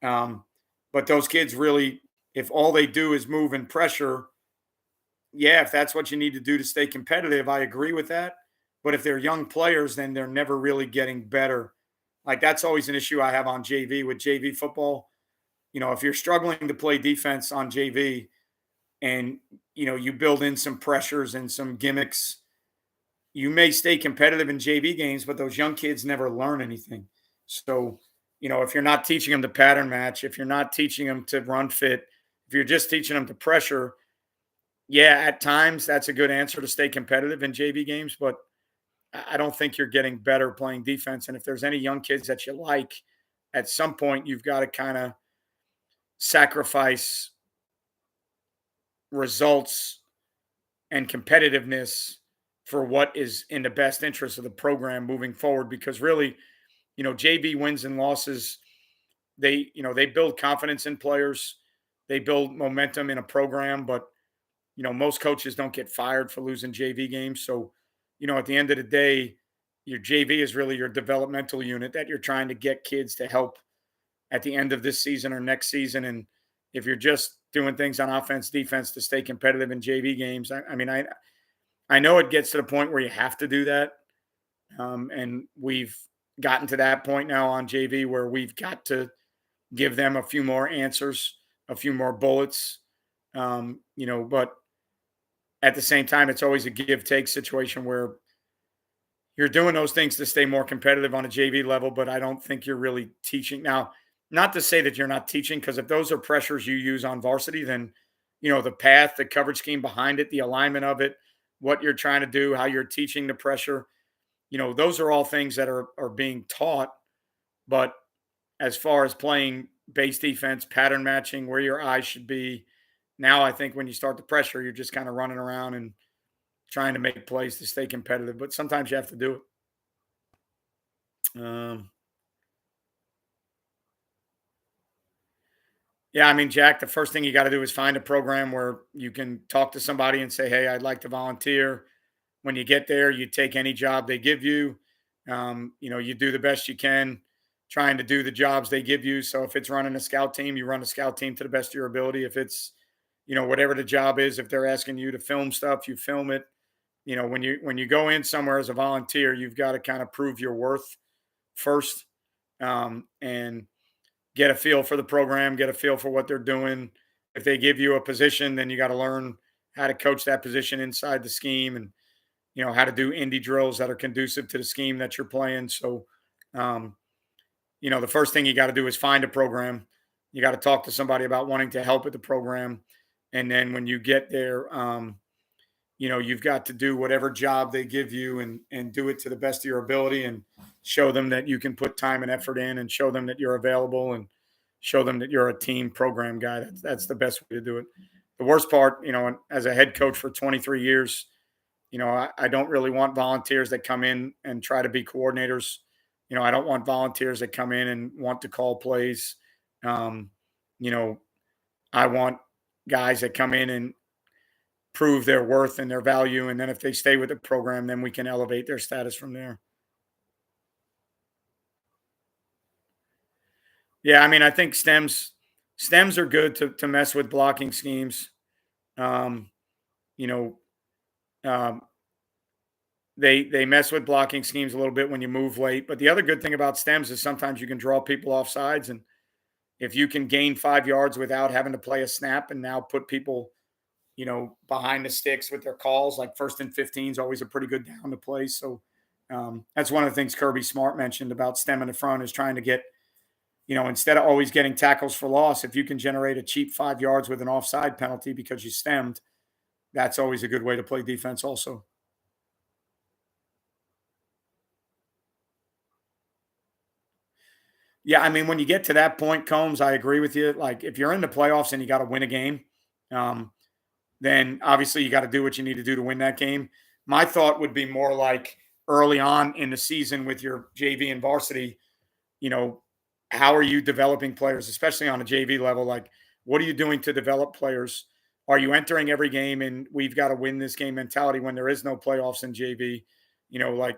Um, but those kids really, if all they do is move and pressure, yeah, if that's what you need to do to stay competitive, I agree with that. But if they're young players, then they're never really getting better. Like that's always an issue I have on JV with JV football. If you're struggling to play defense on JV and you build in some pressures and some gimmicks, you may stay competitive in JV games, but those young kids never learn anything. So, if you're not teaching them to pattern match, if you're not teaching them to run fit, if you're just teaching them to pressure, yeah, at times that's a good answer to stay competitive in JV games, but I don't think you're getting better playing defense. And if there's any young kids that you like, at some point you've got to kind of sacrifice results and competitiveness for what is in the best interest of the program moving forward. Because really, JV wins and losses, they build confidence in players, they build momentum in a program, but most coaches don't get fired for losing JV games. So, at the end of the day, your JV is really your developmental unit that you're trying to get kids to help at the end of this season or next season. And if you're just doing things on offense, defense to stay competitive in JV games, I know it gets to the point where you have to do that. And we've gotten to that point now on JV where we've got to give them a few more answers, a few more bullets. But at the same time, it's always a give take situation where you're doing those things to stay more competitive on a JV level, but I don't think you're really teaching. Now, not to say that you're not teaching, because if those are pressures you use on varsity, then, the path, the coverage scheme behind it, the alignment of it, what you're trying to do, how you're teaching the pressure, those are all things that are being taught. But as far as playing base defense, pattern matching, where your eyes should be, now I think when you start the pressure, you're just kind of running around and trying to make plays to stay competitive. But sometimes you have to do it. Yeah, I mean, Jack, the first thing you got to do is find a program where you can talk to somebody and say, "Hey, I'd like to volunteer." When you get there, you take any job they give you. You do the best you can, trying to do the jobs they give you. So if it's running a scout team, you run a scout team to the best of your ability. If it's, whatever the job is, if they're asking you to film stuff, you film it. When you go in somewhere as a volunteer, you've got to kind of prove your worth first, and get a feel for the program, get a feel for what they're doing. If they give you a position, then you got to learn how to coach that position inside the scheme, and how to do indie drills that are conducive to the scheme that you're playing. So, um, the first thing you got to do is find a program. You got to talk to somebody about wanting to help with the program, and then when you get there, you've got to do whatever job they give you, and do it to the best of your ability, and show them that you can put time and effort in, and show them that you're available, and show them that you're a team program guy. That's the best way to do it. The worst part, as a head coach for 23 years, I don't really want volunteers that come in and try to be coordinators. I don't want volunteers that come in and want to call plays. Um, you know, I want guys that come in and prove their worth and their value. And then if they stay with the program, then we can elevate their status from there. Yeah, I mean, I think stems are good to mess with blocking schemes. Um, you know, um, they mess with blocking schemes a little bit when you move late. But the other good thing about stems is sometimes you can draw people off sides, and if you can gain 5 yards without having to play a snap and now put people, behind the sticks with their calls, like 1st and 15 is always a pretty good down to play. So that's one of the things Kirby Smart mentioned about stem in the front is trying to get, instead of always getting tackles for loss, if you can generate a cheap 5 yards with an offside penalty because you stemmed, that's always a good way to play defense also. Yeah, I mean, when you get to that point, Combs, I agree with you. Like, if you're in the playoffs and you got to win a game, um, then obviously you got to do what you need to do to win that game. My thought would be more like early on in the season with your JV and varsity, you know, how are you developing players, especially on a JV level? Like, what are you doing to develop players? are you entering every game and we've got to win this game mentality when there is no playoffs in JV? Like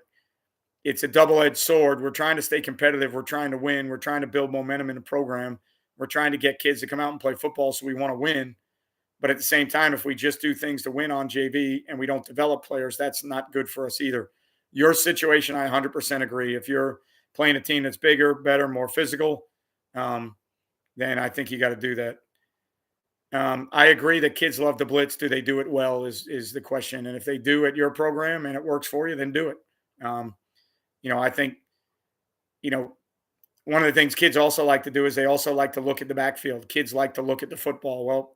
it's a double-edged sword. We're trying to stay competitive. We're trying to win. We're trying to build momentum in the program. We're trying to get kids to come out and play football, so we want to win. But at the same time, if we just do things to win on JV and we don't develop players, that's not good for us either. Your situation, I 100% agree. If you're playing a team that's bigger, better, more physical, then I think you got to do that. I agree that kids love the blitz. Do they do it well is the question. And if they do at your program and it works for you, then do it. I think, you know, one of the things kids also like to do is they also like to look at the backfield. Kids like to look at the football. Well,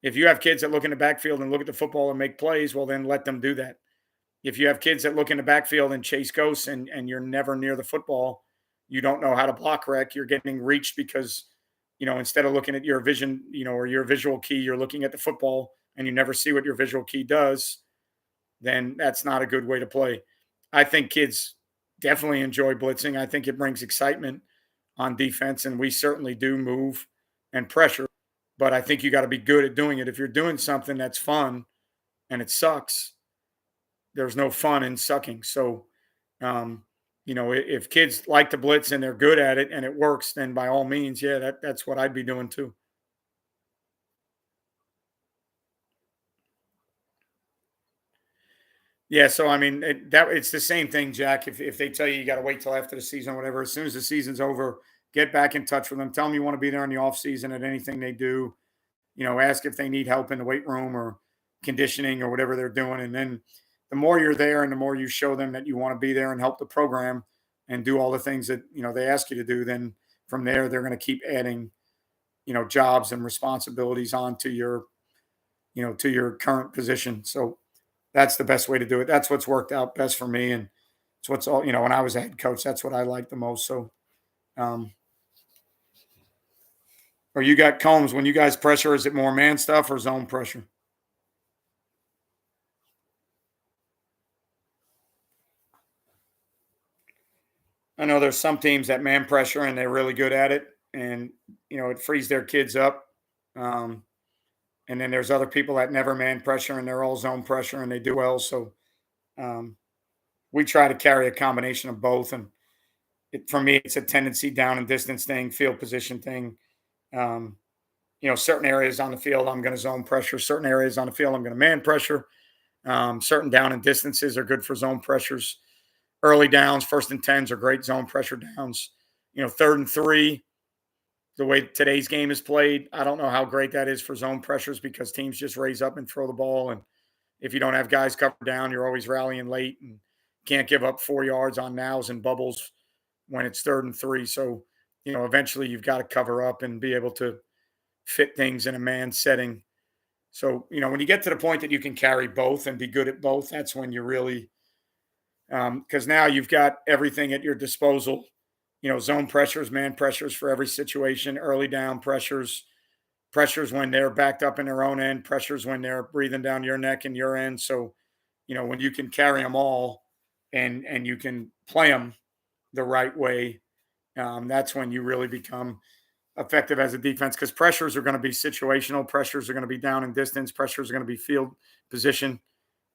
if you have kids that look in the backfield and look at the football and make plays, well, then let them do that. If you have kids that look in the backfield and chase ghosts and you're never near the football, you don't know how to block rec, you're getting reached because, instead of looking at your vision, or your visual key, you're looking at the football and you never see what your visual key does, then that's not a good way to play. I think kids definitely enjoy blitzing. I think it brings excitement on defense, and we certainly do move and pressure. But I think you got to be good at doing it. If you're doing something that's fun and it sucks, there's no fun in sucking. So, if kids like to blitz and they're good at it and it works, then by all means, yeah, that's what I'd be doing too. Yeah, so I mean it's the same thing, Jack. If they tell you got to wait till after the season or whatever, as soon as the season's over, get back in touch with them. Tell them you want to be there in the off season at anything they do. Ask if they need help in the weight room or conditioning or whatever they're doing. And then the more you're there and the more you show them that you want to be there and help the program and do all the things that, they ask you to do, then from there, they're going to keep adding, jobs and responsibilities onto to your current position. So that's the best way to do it. That's what's worked out best for me. And it's what's all, when I was a head coach, that's what I liked the most. So, um, or you got Combs, when you guys pressure, is it more man stuff or zone pressure? I know there's some teams that man pressure and they're really good at it, and it frees their kids up. Um, and then there's other people that never man pressure and they're all zone pressure and they do well. So um, we try to carry a combination of both. And for me, it's a tendency down and distance thing, field position thing. Um, certain areas on the field, I'm going to zone pressure. Certain areas on the field, I'm going to man pressure. Certain down and distances are good for zone pressures. Early downs, 1st and 10s are great zone pressure downs. 3rd and 3, the way today's game is played, I don't know how great that is for zone pressures because teams just raise up and throw the ball. And if you don't have guys covered down, you're always rallying late and can't give up 4 yards on nows and bubbles when it's 3rd and 3. So, eventually you've got to cover up and be able to fit things in a man setting. So, when you get to the point that you can carry both and be good at both, that's when you really, because now you've got everything at your disposal. Zone pressures, man pressures for every situation, early down pressures, pressures when they're backed up in their own end, pressures when they're breathing down your neck and your end. So, when you can carry them all and you can play them the right way, that's when you really become effective as a defense because pressures are going to be situational, pressures are going to be down and distance, pressures are going to be field position.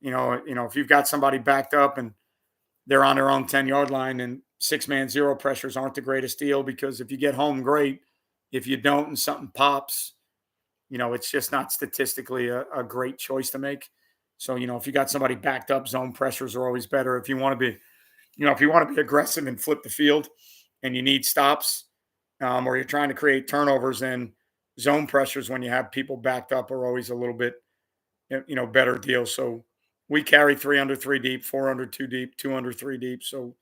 If you've got somebody backed up and they're on their own 10-yard line and 6-man zero pressures aren't the greatest deal because if you get home, great. If you don't and something pops, it's just not statistically a great choice to make. So, if you got somebody backed up, zone pressures are always better. If you want to be, if you want to be aggressive and flip the field and you need stops or you're trying to create turnovers, then zone pressures when you have people backed up are always a little bit, better deal. So we carry 3 under 3 deep, 4 under 2 deep, 2 under 3 deep. So,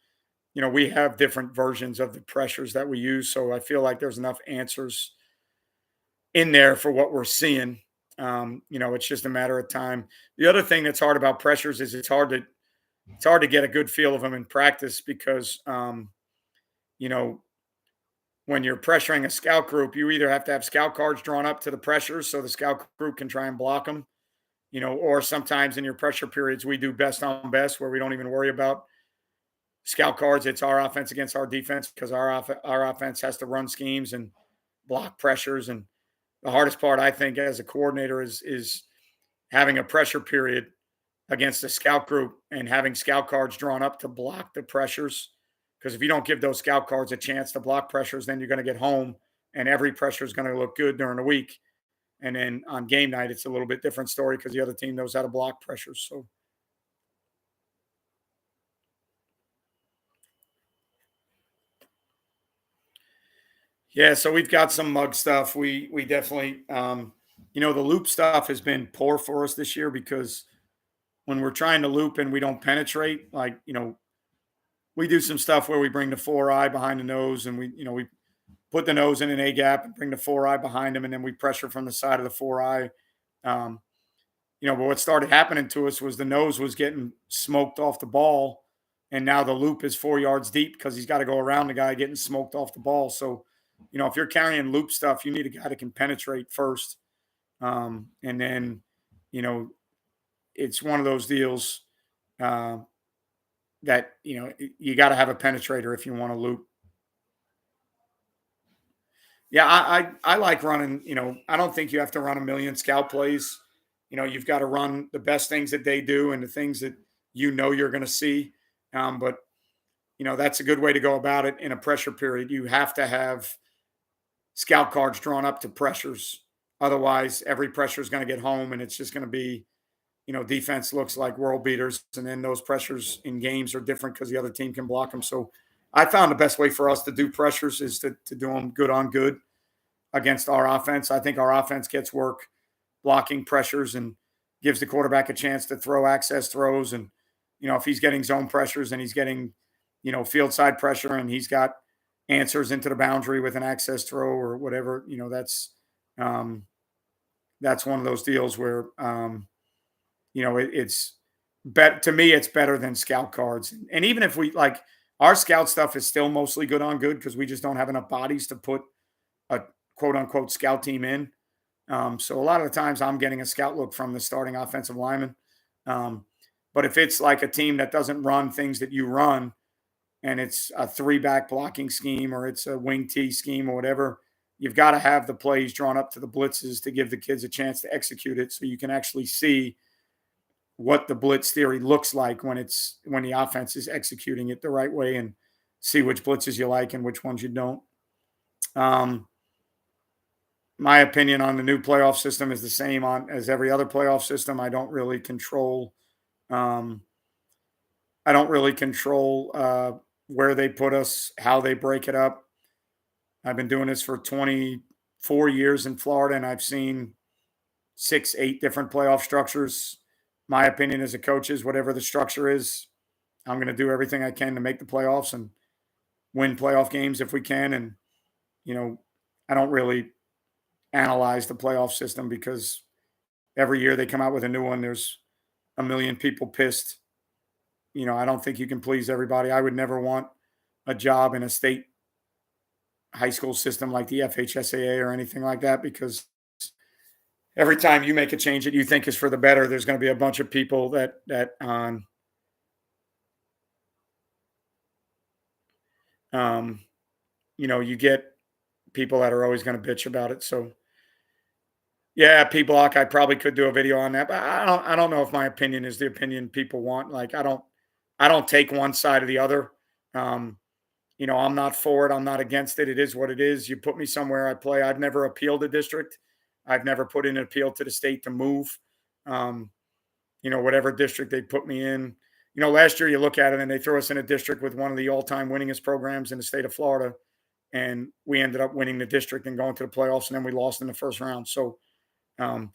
we have different versions of the pressures that we use. So I feel like there's enough answers in there for what we're seeing. It's just a matter of time. The other thing that's hard about pressures is it's hard to get a good feel of them in practice because, you know, when you're pressuring a scout group, you either have to have scout cards drawn up to the pressures so the scout group can try and block them, or sometimes in your pressure periods, we do best on best where we don't even worry about scout cards. It's our offense against our defense because our offense has to run schemes and block pressures. And the hardest part, I think, as a coordinator is having a pressure period against a scout group and having scout cards drawn up to block the pressures. Because if you don't give those scout cards a chance to block pressures, then you're going to get home and every pressure is going to look good during the week. And then on game night, it's a little bit different story because the other team knows how to block pressures. So, yeah, so we've got some mug stuff. We definitely, the loop stuff has been poor for us this year because when we're trying to loop and we don't penetrate, like we do some stuff where we bring the four eye behind the nose and we put the nose in an A gap and bring the four eye behind him, and then we pressure from the side of the four eye. Um, but what started happening to us was the nose was getting smoked off the ball, and now the loop is 4 yards deep because he's got to go around the guy getting smoked off the ball. So, if you're carrying loop stuff, you need a guy that can penetrate first, and then, you know, it's one of those deals uh, that you got to have a penetrator if you want to loop. Yeah, I like running. I don't think you have to run a million scout plays. You've got to run the best things that they do and the things that you're going to see. But that's a good way to go about it in a pressure period. You have to have scout cards drawn up to pressures. Otherwise, every pressure is going to get home, and it's just going to be defense looks like world beaters, and then those pressures in games are different because the other team can block them. So I found the best way for us to do pressures is to do them good on good against our offense. I think our offense gets work blocking pressures and gives the quarterback a chance to throw access throws. And, if he's getting zone pressures and he's getting, field side pressure and he's got answers into the boundary with an access throw or whatever, um, that's one of those deals where, it's bet to me, it's better than scout cards. And even if we like our scout stuff is still mostly good on good because we just don't have enough bodies to put a quote unquote scout team in. So a lot of the times I'm getting a scout look from the starting offensive lineman. Um, but if it's like a team that doesn't run things that you run and it's a three back blocking scheme or it's a wing T scheme or whatever, you've got to have the plays drawn up to the blitzes to give the kids a chance to execute it so you can actually see what the blitz theory looks like when the offense is executing it the right way and see which blitzes you like and which ones you don't. Um, my opinion on the new playoff system is the same on as every other playoff system. Um, I don't really control where they put us, how they break it up. I've been doing this for 24 years in Florida, and I've seen 6, 8 different playoff structures. My opinion as a coach is whatever the structure is, I'm going to do everything I can to make the playoffs and win playoff games if we can. And, you know, I don't really analyze the playoff system because every year they come out with a new one. There's a million people pissed. I don't think you can please everybody. I would never want a job in a state high school system like the FHSAA or anything like that because every time you make a change that you think is for the better, there's going to be a bunch of people um, you get people that are always going to bitch about it. So yeah, P Block, I probably could do a video on that, but I don't know if my opinion is the opinion people want. Like I don't take one side or the other. Um, I'm not for it. I'm not against it. It is what it is. You put me somewhere I play. I've never appealed a district. I've never put in an appeal to the state to move. Um, whatever district they put me in. Last year you look at it and they throw us in a district with one of the all-time winningest programs in the state of Florida, and we ended up winning the district and going to the playoffs, and then we lost in the first round. So um,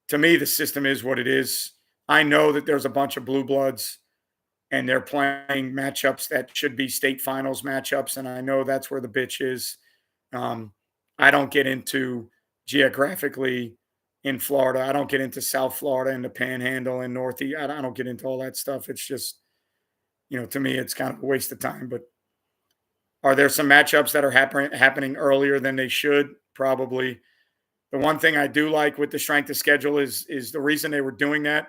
to me, the system is what it is. I know that there's a bunch of blue bloods and they're playing matchups that should be state finals matchups. And I know that's where the bitch is. Um, I don't get into geographically in Florida. I don't get into South Florida and the Panhandle and Northeast. I don't get into all that stuff. It's just, to me, it's kind of a waste of time. But are there some matchups that are happening earlier than they should? Probably. The one thing I do like with the strength of schedule is the reason they were doing that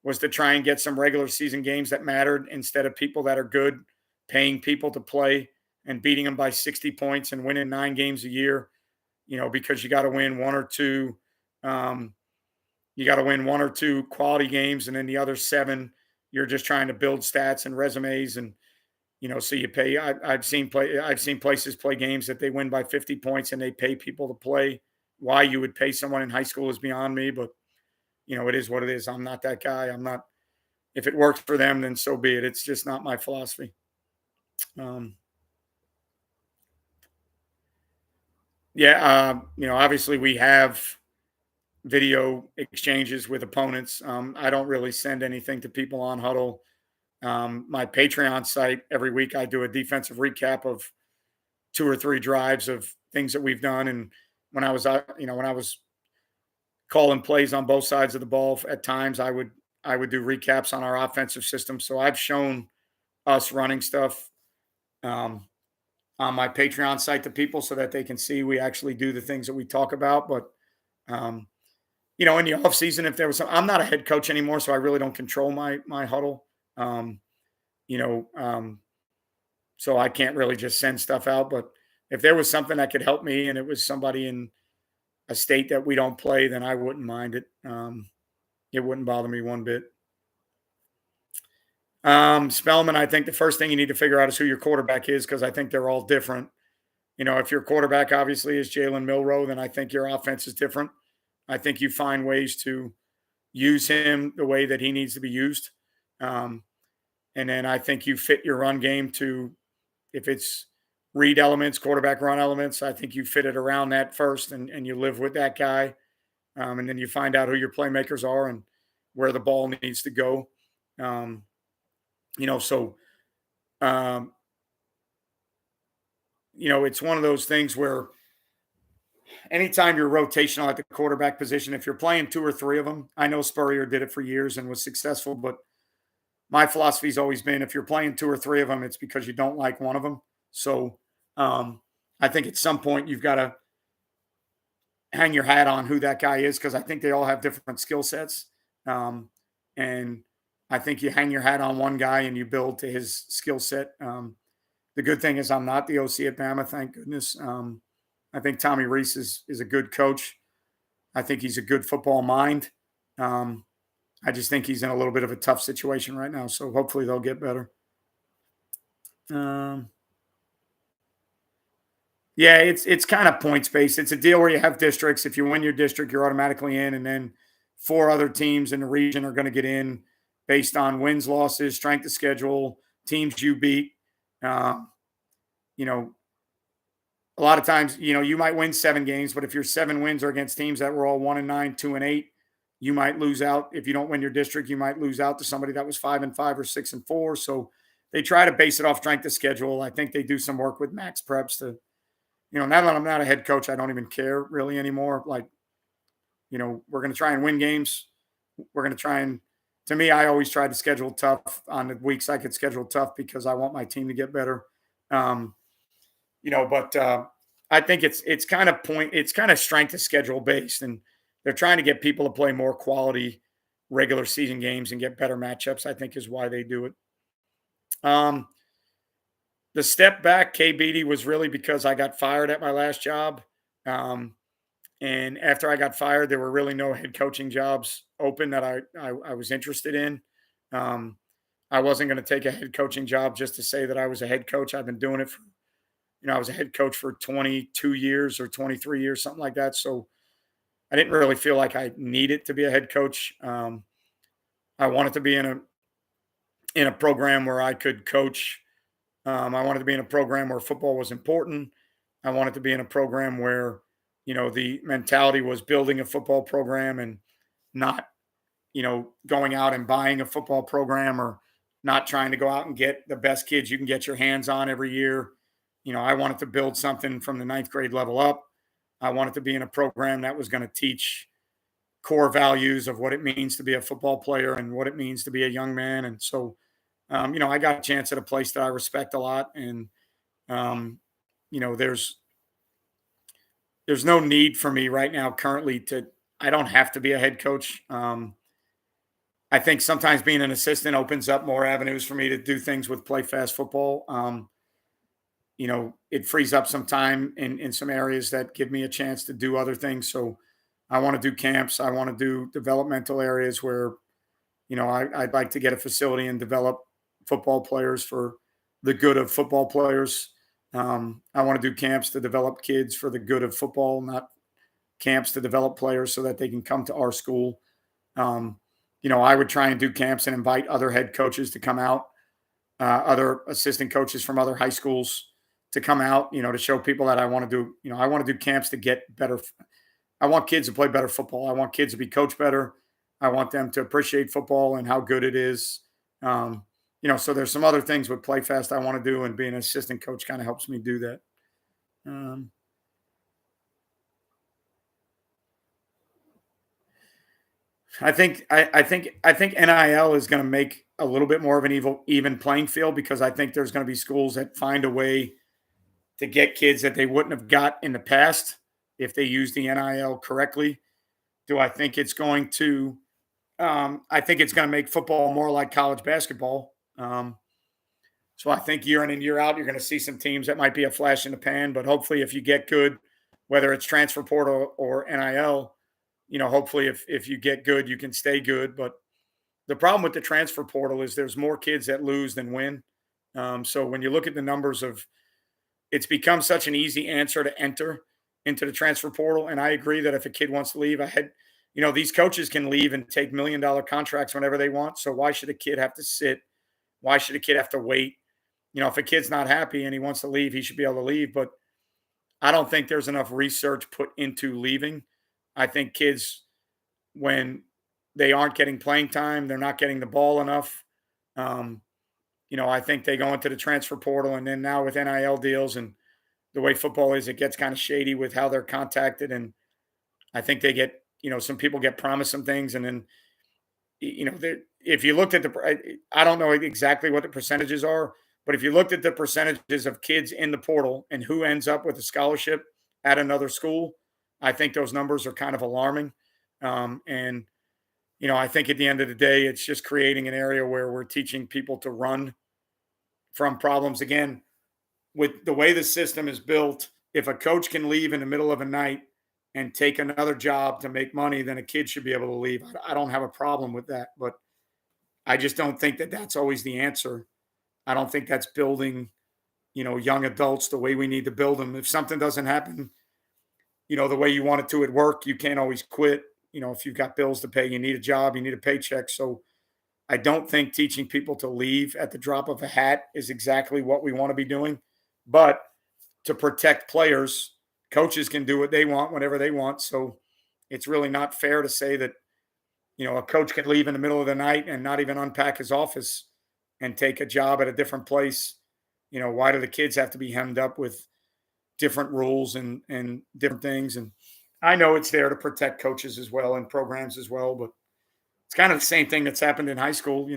was to try and get some regular season games that mattered instead of people that are good paying people to play and beating them by 60 points and winning 9 games a year, because you got to win one or two, um, you got to win one or two quality games, and then the other seven, you're just trying to build stats and resumes, and so you pay. I've seen places play games that they win by 50 points, and they pay people to play. Why you would pay someone in high school is beyond me, but it is what it is. I'm not that guy. I'm not. If it works for them, then so be it. It's just not my philosophy. Um, yeah, obviously we have video exchanges with opponents. I don't really send anything to people on Huddle. My Patreon site, every week I do a defensive recap of two or three drives of things that we've done. And when I was calling plays on both sides of the ball, at times I would do recaps on our offensive system. So I've shown us running stuff um, on my Patreon site to people so that they can see we actually do the things that we talk about. But um, in the off season, if there was I'm not a head coach anymore, so I really don't control my huddle. Um, you know, um, so I can't really just send stuff out. But if there was something that could help me, and it was somebody in a state that we don't play, then I wouldn't mind it. It wouldn't bother me one bit. Spellman, I think the first thing you need to figure out is who your quarterback is, because I think they're all different. If your quarterback obviously is Jalen Milrow, then I think your offense is different. I think you find ways to use him the way that he needs to be used. Um, and then I think you fit your run game to, if it's read elements, quarterback run elements, I think you fit it around that first, and you live with that guy. And then you find out who your playmakers are and where the ball needs to go. Um, so, um, it's one of those things where anytime you're rotational at the quarterback position, if you're playing two or three of them, I know Spurrier did it for years and was successful, but my philosophy's always been if you're playing two or three of them, it's because you don't like one of them. So um, I think at some point you've got to hang your hat on who that guy is, because I think they all have different skill sets. Um, and I think you hang your hat on one guy and you build to his skill set. The good thing is I'm not the OC at Bama, thank goodness. I think Tommy Rees is a good coach. I think he's a good football mind. Um, I just think he's in a little bit of a tough situation right now. So hopefully they'll get better. Um, yeah, it's kind of points based. It's a deal where you have districts. If you win your district, you're automatically in, and then four other teams in the region are going to get in based on wins, losses, strength of schedule, teams you beat. Um, you know, a lot of times, you might win 7 games, but if your 7 wins are against teams that were all 1-9, 2-8, you might lose out. If you don't win your district, you might lose out to somebody that was 5-5 or 6-4. So they try to base it off strength of schedule. I think they do some work with max preps to, now that I'm not a head coach, I don't even care really anymore. Like, we're going to try and win games. We're going to try and, to me, I always tried to schedule tough on the weeks I could schedule tough because I want my team to get better. Um, but I think it's kind of strength of schedule based, and they're trying to get people to play more quality regular season games and get better matchups, I think is why they do it. Um, the step back, K Beatty, was really because I got fired at my last job. Um, and after I got fired, there were really no head coaching jobs open that I was interested in. Um, I wasn't going to take a head coaching job just to say that I was a head coach. I've been doing it for, I was a head coach for 22 years or 23 years, something like that. So I didn't really feel like I needed to be a head coach. I wanted to be in a program where I could coach. I wanted to be in a program where football was important. I wanted to be in a program where, the mentality was building a football program and not, going out and buying a football program, or not trying to go out and get the best kids you can get your hands on every year. I wanted to build something from the ninth grade level up. I wanted to be in a program that was going to teach core values of what it means to be a football player and what it means to be a young man. And so, I got a chance at a place that I respect a lot. And, um, there's no need for me right now currently I don't have to be a head coach. I think sometimes being an assistant opens up more avenues for me to do things with play fast football. It frees up some time in some areas that give me a chance to do other things. So I want to do camps. I want to do developmental areas where, I'd like to get a facility and develop football players for the good of football players. I want to do camps to develop kids for the good of football, not camps to develop players so that they can come to our school. Um, I would try and do camps and invite other head coaches to come out, other assistant coaches from other high schools to come out, to show people that I want to do, I want to do camps to get better. I want kids to play better football. I want kids to be coached better. I want them to appreciate football and how good it is. So there's some other things with PlayFest I want to do, and being an assistant coach kind of helps me do that. Um, I think NIL is going to make a little bit more of an even playing field, because I think there's going to be schools that find a way to get kids that they wouldn't have got in the past if they use the NIL correctly. Do I think it's going to? I think it's going to make football more like college basketball. So I think year in and year out, you're going to see some teams that might be a flash in the pan, but hopefully, if you get good, whether it's transfer portal or NIL, hopefully if you get good, you can stay good. But the problem with the transfer portal is there's more kids that lose than win. So when you look at the numbers of, it's become such an easy answer to enter into the transfer portal. And I agree that if a kid wants to leave, these coaches can leave and take $1 million contracts whenever they want. So why should a kid have to sit? Why should a kid have to wait? If a kid's not happy and he wants to leave, he should be able to leave. But I don't think there's enough research put into leaving. I think kids, when they aren't getting playing time, they're not getting the ball enough. Um, I think they go into the transfer portal, and then now with NIL deals and the way football is, it gets kind of shady with how they're contacted. And I think they get, some people get promised some things, and then, if you looked at I don't know exactly what the percentages are, but if you looked at the percentages of kids in the portal and who ends up with a scholarship at another school, I think those numbers are kind of alarming. And I think at the end of the day, it's just creating an area where we're teaching people to run from problems. Again, with the way the system is built, if a coach can leave in the middle of a night and take another job to make money, then a kid should be able to leave. I don't have a problem with that, but I just don't think that that's always the answer. I don't think that's building, young adults the way we need to build them. If something doesn't happen, the way you want it to at work, you can't always quit. If you've got bills to pay, you need a job, you need a paycheck. So I don't think teaching people to leave at the drop of a hat is exactly what we want to be doing. But to protect players, coaches can do what they want whenever they want. So it's really not fair to say that, a coach can leave in the middle of the night and not even unpack his office and take a job at a different place. Why do the kids have to be hemmed up with different rules and different things? And I know it's there to protect coaches as well and programs as well, but it's kind of the same thing that's happened in high school.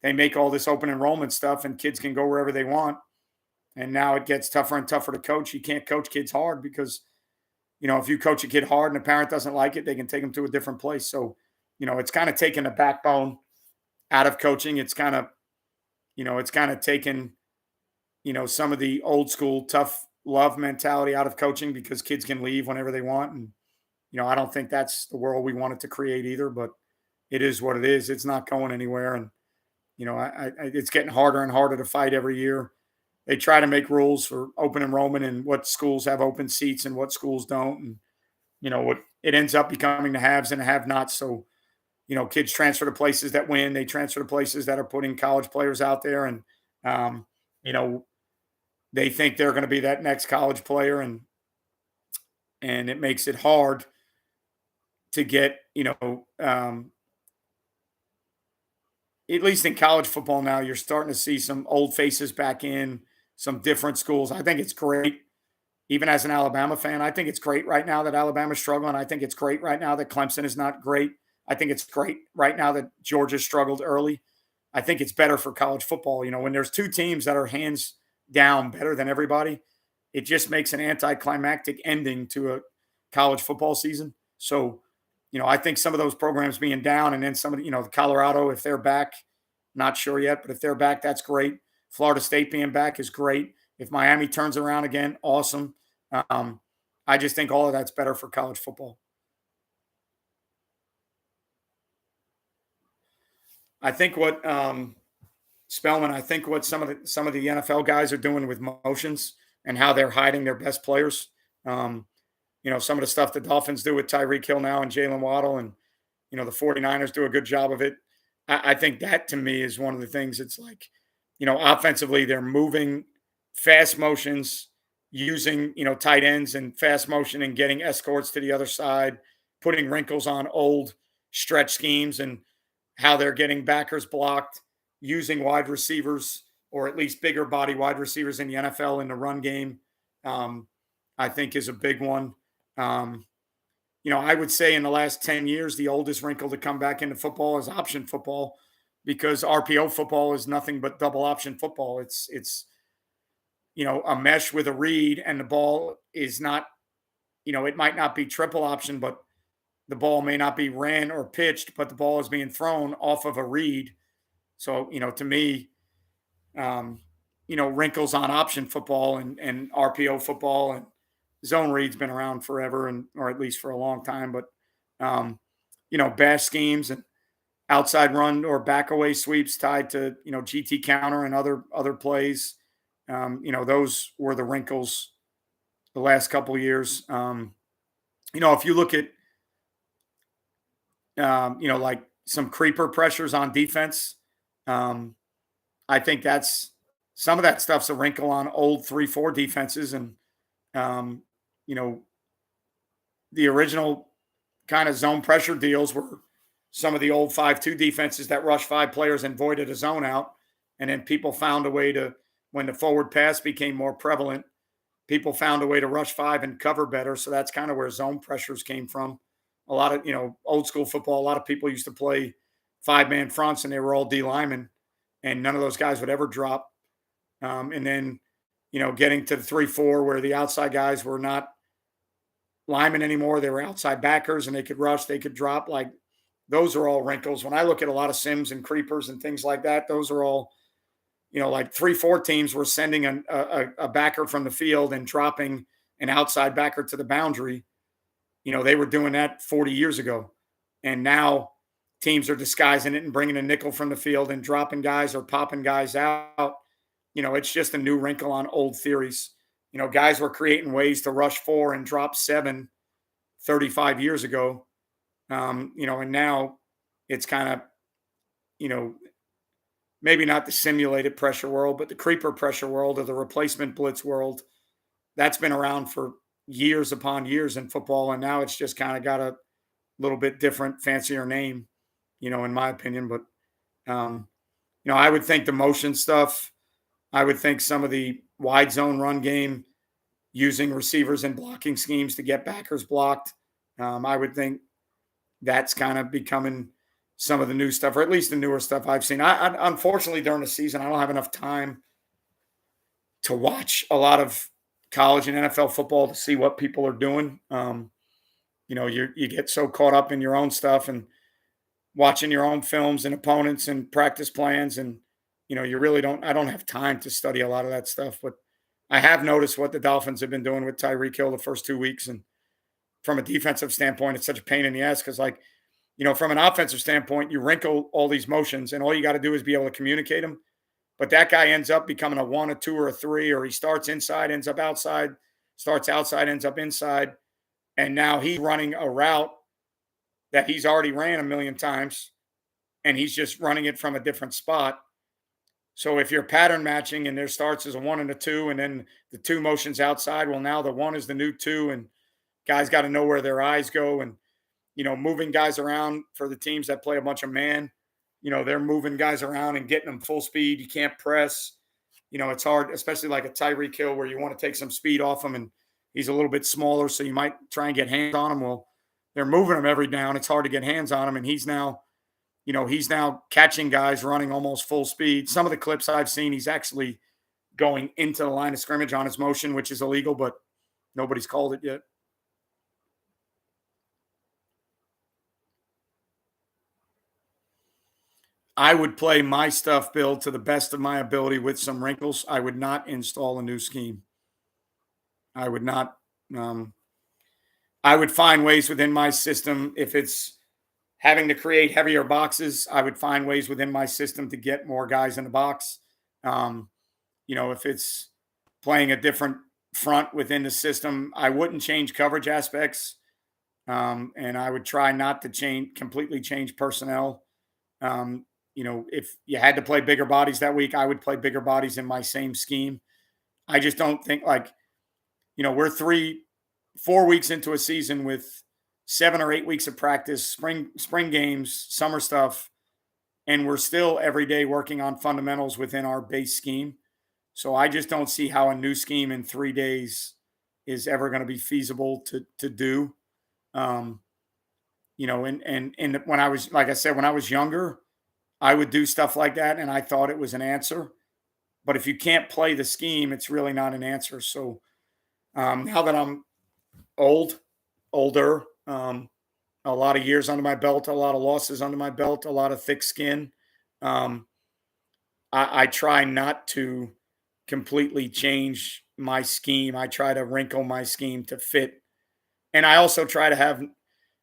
They make all this open enrollment stuff and kids can go wherever they want. And now it gets tougher and tougher to coach. You can't coach kids hard because, if you coach a kid hard and a parent doesn't like it, they can take them to a different place. So, it's kind of taken the backbone out of coaching. It's kind of taken, some of the old school tough love mentality out of coaching because kids can leave whenever they want. And, I don't think that's the world we wanted to create either, but it is what it is. It's not going anywhere. And, it's getting harder and harder to fight every year. They try to make rules for open enrollment and what schools have open seats and what schools don't. And, what it ends up becoming the haves and the have nots. So, kids transfer to places that win. They transfer to places that are putting college players out there. And, um, you know, they think they're going to be that next college player. And it makes it hard to get, at least in college football now, you're starting to see some old faces back in, some different schools. I think it's great. Even as an Alabama fan, I think it's great right now that Alabama's struggling. I think it's great right now that Clemson is not great. I think it's great right now that Georgia struggled early. I think it's better for college football. When there's two teams that are hands down better than everybody, it just makes an anticlimactic ending to a college football season. So, I think some of those programs being down and then some of the, Colorado, if they're back, not sure yet, but if they're back, that's great. Florida State being back is great. If Miami turns around again, awesome. I just think all of that's better for college football. I think what Spellman, I think what some of the NFL guys are doing with motions and how they're hiding their best players. Um, some of the stuff the Dolphins do with Tyreek Hill now and Jalen Waddle, and the 49ers do a good job of it. I think that to me is one of the things. It's like, offensively, they're moving fast motions, using, tight ends and fast motion and getting escorts to the other side, putting wrinkles on old stretch schemes and how they're getting backers blocked, using wide receivers or at least bigger body wide receivers in the NFL in the run game. Um, I think is a big one. Um, I would say in the last 10 years, the oldest wrinkle to come back into football is option football because RPO football is nothing but double option football. It's a mesh with a read and the ball is not, it might not be triple option, but the ball may not be ran or pitched, but the ball is being thrown off of a read. So, to me, um, wrinkles on option football and RPO football and zone read's been around forever or at least for a long time. But, bash schemes and outside run or back away sweeps tied to, GT counter and other plays. Those were the wrinkles the last couple of years. If you look at, like some creeper pressures on defense, I think that's some of that stuff's a wrinkle on old 3-4 defenses. And, um, you know, the original kind of zone pressure deals were some of the old 5-2 defenses that rush 5 players and voided a zone out. And then people found a way to, when the forward pass became more prevalent, people found a way to rush 5 and cover better. So that's kind of where zone pressures came from. A lot of, old school football, a lot of people used to play 5-man fronts and they were all D linemen and none of those guys would ever drop. And then, getting to the 3-4 where the outside guys were not linemen anymore. They were outside backers and they could rush, they could drop. Like those are all wrinkles. When I look at a lot of sims and creepers and things like that, those are all, like 3-4 teams were sending a backer from the field and dropping an outside backer to the boundary. They were doing that 40 years ago. And now teams are disguising it and bringing a nickel from the field and dropping guys or popping guys out. It's just a new wrinkle on old theories. Guys were creating ways to rush 4 and drop 7 35 years ago. And now it's kind of, maybe not the simulated pressure world, but the creeper pressure world or the replacement blitz world. That's been around for years upon years in football. And now it's just kind of got a little bit different, fancier name, in my opinion. But, I would think the motion stuff, I would think some of the wide zone run game using receivers and blocking schemes to get backers blocked. I would think that's kind of becoming some of the new stuff, or at least the newer stuff I've seen. I unfortunately during the season, I don't have enough time to watch a lot of college and NFL football to see what people are doing. You get so caught up in your own stuff and watching your own films and opponents and practice plans. And, you really I don't have time to study a lot of that stuff, but I have noticed what the Dolphins have been doing with Tyreek Hill the first 2 weeks. And from a defensive standpoint, it's such a pain in the ass. Cause from an offensive standpoint, you wrinkle all these motions and all you got to do is be able to communicate them. But that guy ends up becoming a 1, a 2, or a 3, or he starts inside, ends up outside, starts outside, ends up inside. And now he's running a route that he's already ran a million times, and he's just running it from a different spot. So if you're pattern matching and there starts as a 1 and a 2, and then the 2 motions outside, well, now the 1 is the new 2, and guys got to know where their eyes go. And, moving guys around for the teams that play a bunch of man, they're moving guys around and getting them full speed. You can't press. It's hard, especially like a Tyreek Hill where you want to take some speed off him and he's a little bit smaller, so you might try and get hands on him. Well, they're moving him every down. It's hard to get hands on him, and he's now catching guys running almost full speed. Some of the clips I've seen, he's actually going into the line of scrimmage on his motion, which is illegal, but nobody's called it yet. I would play my stuff, Bill, to the best of my ability with some wrinkles. I would not install a new scheme. I would not. I would find ways within my system if it's having to create heavier boxes, I would find ways within my system to get more guys in the box. Um, if it's playing a different front within the system, I wouldn't change coverage aspects. And I would try not to completely change personnel. If you had to play bigger bodies that week, I would play bigger bodies in my same scheme. I just don't think we're 4 weeks into a season with 7 or 8 weeks of practice, spring games, summer stuff, and we're still every day working on fundamentals within our base scheme. So I just don't see how a new scheme in 3 days is ever going to be feasible to do. Um, and when I was, like I said, when I was younger, I would do stuff like that, and I thought it was an answer. But if you can't play the scheme, it's really not an answer. So now that I'm older, a lot of years under my belt, a lot of losses under my belt, a lot of thick skin, um, I try not to completely change my scheme. I try to wrinkle my scheme to fit, and I also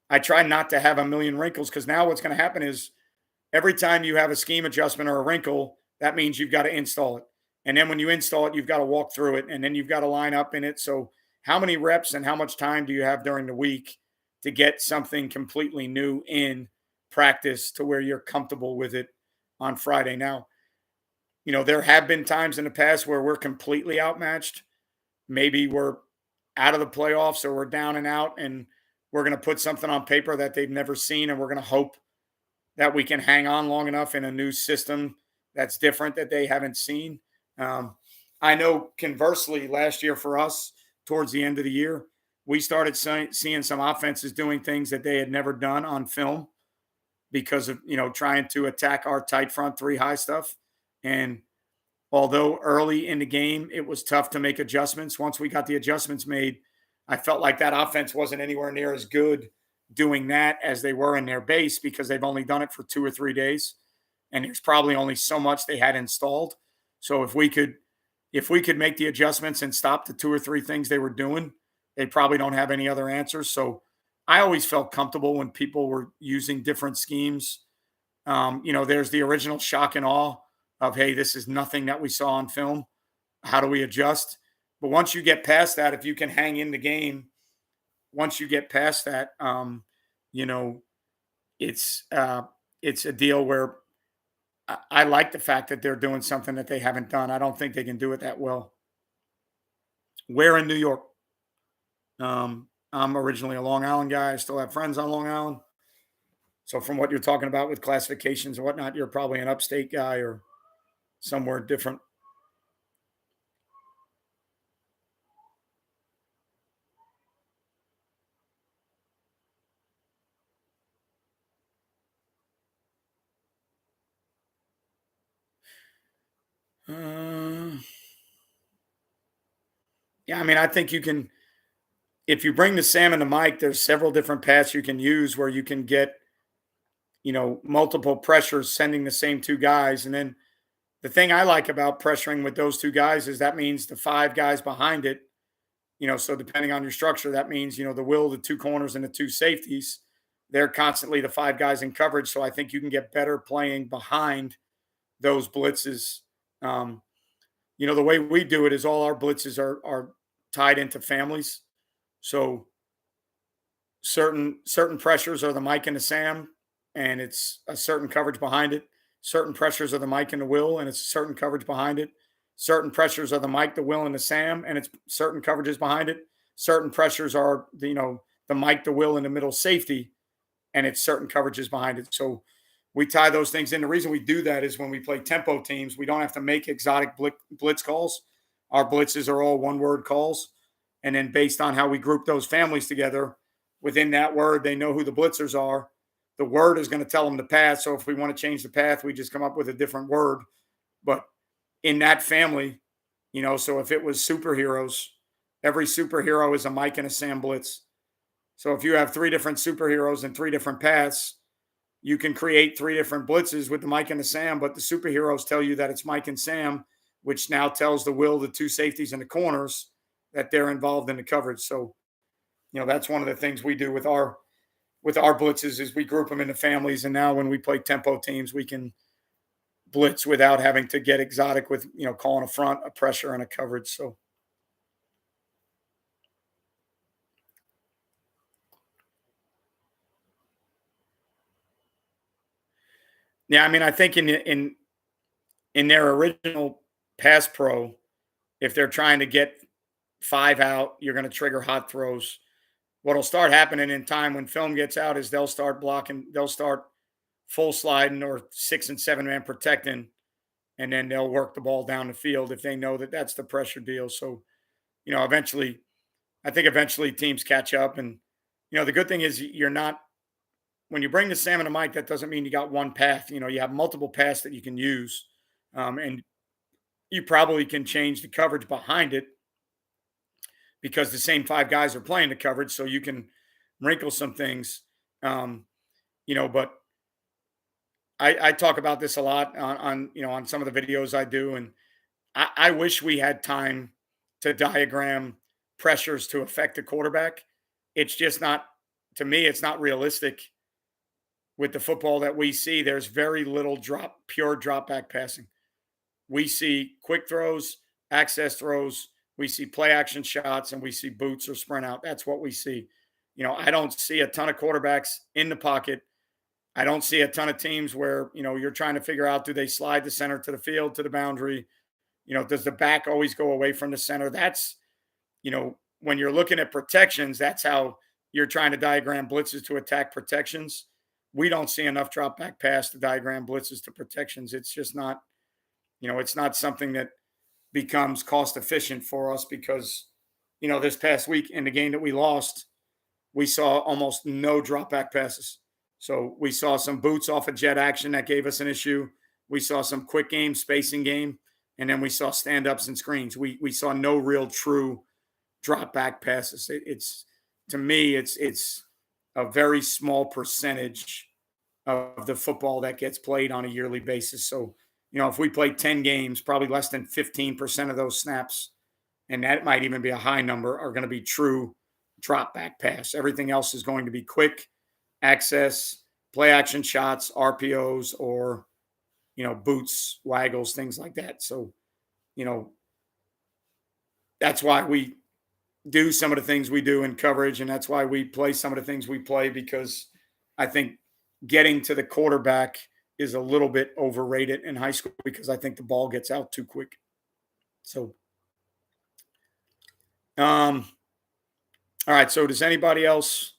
I try not to have a million wrinkles, because now what's going to happen is every time you have a scheme adjustment or a wrinkle, that means you've got to install it. And then when you install it, you've got to walk through it, and then you've got to line up in it. So how many reps and how much time do you have during the week to get something completely new in practice to where you're comfortable with it on Friday? Now, there have been times in the past where we're completely outmatched. Maybe we're out of the playoffs or we're down and out, and we're going to put something on paper that they've never seen, and we're going to hope that we can hang on long enough in a new system that's different that they haven't seen. I know conversely, last year for us, towards the end of the year, we started seeing some offenses doing things that they had never done on film because of, trying to attack our tight front three high stuff. And although early in the game, it was tough to make adjustments, once we got the adjustments made, I felt like that offense wasn't anywhere near as good doing that as they were in their base, because they've only done it for 2 or 3 days. And there's probably only so much they had installed. So if we could make the adjustments and stop the 2 or 3 things they were doing, they probably don't have any other answers. So I always felt comfortable when people were using different schemes. There's the original shock and awe of, hey, this is nothing that we saw on film. How do we adjust? But once you get past that, if you can hang in the game, once you get past that, it's a deal where I like the fact that they're doing something that they haven't done. I don't think they can do it that well. Where in New York? I'm originally a Long Island guy. I still have friends on Long Island. So from what you're talking about with classifications and whatnot, you're probably an upstate guy or somewhere different. Uh, yeah, I mean, I think you can, if you bring the Sam and the Mike, there's several different paths you can use where you can get, multiple pressures sending the same two guys. And then the thing I like about pressuring with those two guys is that means the 5 guys behind it, so depending on your structure, that means, the will, the 2 corners, and the 2 safeties, they're constantly the 5 guys in coverage. So I think you can get better playing behind those blitzes. Um, the way we do it is all our blitzes are tied into families. So certain pressures are the Mike and the Sam, and it's a certain coverage behind it. Certain pressures are the Mike and the Will, and it's a certain coverage behind it. Certain pressures are the Mike, the Will, and the Sam, and it's certain coverages behind it. Certain pressures are the Mike, the Will, and the middle safety, and it's certain coverages behind it. So we tie those things in. The reason we do that is when we play tempo teams, we don't have to make exotic blitz calls. Our blitzes are all one-word calls. And then based on how we group those families together, within that word, they know who the blitzers are. The word is going to tell them the path. So if we want to change the path, we just come up with a different word. But in that family, so if it was superheroes, every superhero is a Mike and a Sam blitz. So if you have 3 different superheroes and 3 different paths, you can create 3 different blitzes with the Mike and the Sam, but the superheroes tell you that it's Mike and Sam, which now tells the Will, the 2 safeties, and the corners that they're involved in the coverage. So, that's one of the things we do with our with our blitzes is we group them into families, and now when we play tempo teams, we can blitz without having to get exotic with calling a front, a pressure, and a coverage. So yeah, I mean, I think in their original pass pro, if they're trying to get five out, you're going to trigger hot throws. What'll start happening in time when film gets out is they'll start blocking, they'll start full sliding or 6 and 7 man protecting, and then they'll work the ball down the field if they know that that's the pressure deal. So, eventually, I think eventually teams catch up. And, the good thing is you're not, when you bring the Sam and the Mike, that doesn't mean you got one path. You have multiple paths that you can use. And you probably can change the coverage behind it because the same five guys are playing the coverage. So you can wrinkle some things. But I talk about this a lot on some of the videos I do. And I wish we had time to diagram pressures to affect the quarterback. It's just not, to me, it's not realistic with the football that we see. There's very little pure drop back passing. We see quick throws, access throws, we see play action shots, and we see boots or sprint out. That's what we see. I don't see a ton of quarterbacks in the pocket. I don't see a ton of teams where, you're trying to figure out, do they slide the center to the field, to the boundary? Does the back always go away from the center? That's, when you're looking at protections, that's how you're trying to diagram blitzes to attack protections. We don't see enough drop back pass to diagram blitzes to protections. It's just not, it's not something that becomes cost efficient for us because, this past week in the game that we lost, we saw almost no drop back passes. So we saw some boots off of jet action that gave us an issue. We saw some quick game, spacing game, and then we saw stand ups and screens. We saw no real true drop back passes. It's to me, it's a very small percentage of the football that gets played on a yearly basis. So, if we play 10 games, probably less than 15% of those snaps, and that might even be a high number, are going to be true drop back pass. Everything else is going to be quick access, play action shots, RPOs, or, boots, waggles, things like that. So, that's why we do some of the things we do in coverage. And that's why we play some of the things we play, because I think getting to the quarterback is a little bit overrated in high school because I think the ball gets out too quick. So, all right. So does anybody else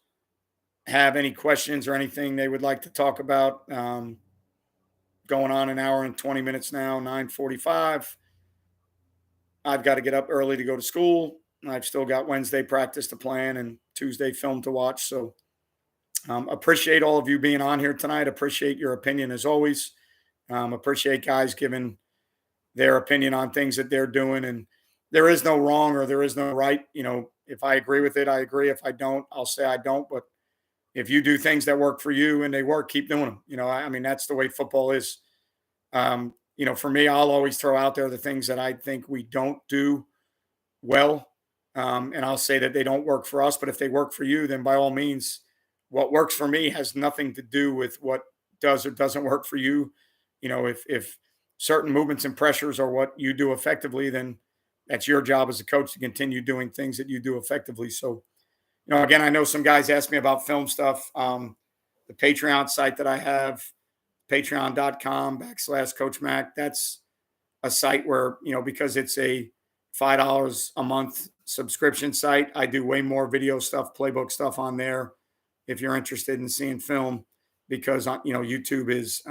have any questions or anything they would like to talk about? Going on an hour and 20 minutes now, 9:45. I've got to get up early to go to school. I've still got Wednesday practice to plan and Tuesday film to watch. So appreciate all of you being on here tonight. Appreciate your opinion as always. Appreciate guys giving their opinion on things that they're doing. And there is no wrong or there is no right. If I agree with it, I agree. If I don't, I'll say I don't. But if you do things that work for you and they work, keep doing them. I mean, that's the way football is. For me, I'll always throw out there the things that I think we don't do well. And I'll say that they don't work for us, but if they work for you, then by all means, what works for me has nothing to do with what does or doesn't work for you. If certain movements and pressures are what you do effectively, then that's your job as a coach to continue doing things that you do effectively. So, again, I know some guys ask me about film stuff. The Patreon site that I have, patreon.com/Coach Mac. That's a site where, because it's a $5 a month subscription site, I do way more video stuff, playbook stuff on there. If you're interested in seeing film, because, YouTube is,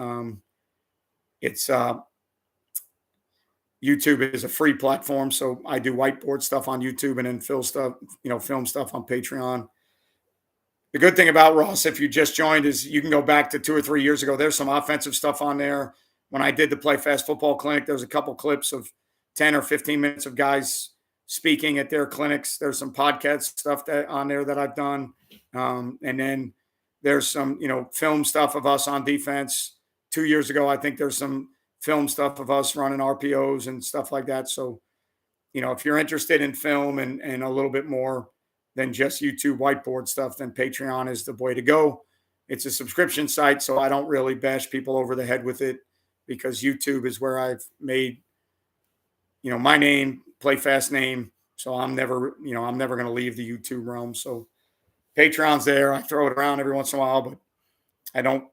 YouTube is a free platform. So I do whiteboard stuff on YouTube and then film stuff on Patreon. The good thing about Ross, if you just joined, is you can go back to 2 or 3 years ago. There's some offensive stuff on there. When I did the Play Fast Football Clinic, there was a couple clips of 10 or 15 minutes of guys speaking at their clinics. There's some podcast stuff on there that I've done. And then there's some, film stuff of us on defense. 2 years ago, I think there's some film stuff of us running RPOs and stuff like that. So, if you're interested in film and a little bit more than just YouTube whiteboard stuff, then Patreon is the way to go. It's a subscription site, so I don't really bash people over the head with it because YouTube is where I've made, my name, Play Fast name. So I'm never going to leave the YouTube realm. So Patreon's there. I throw it around every once in a while, but I don't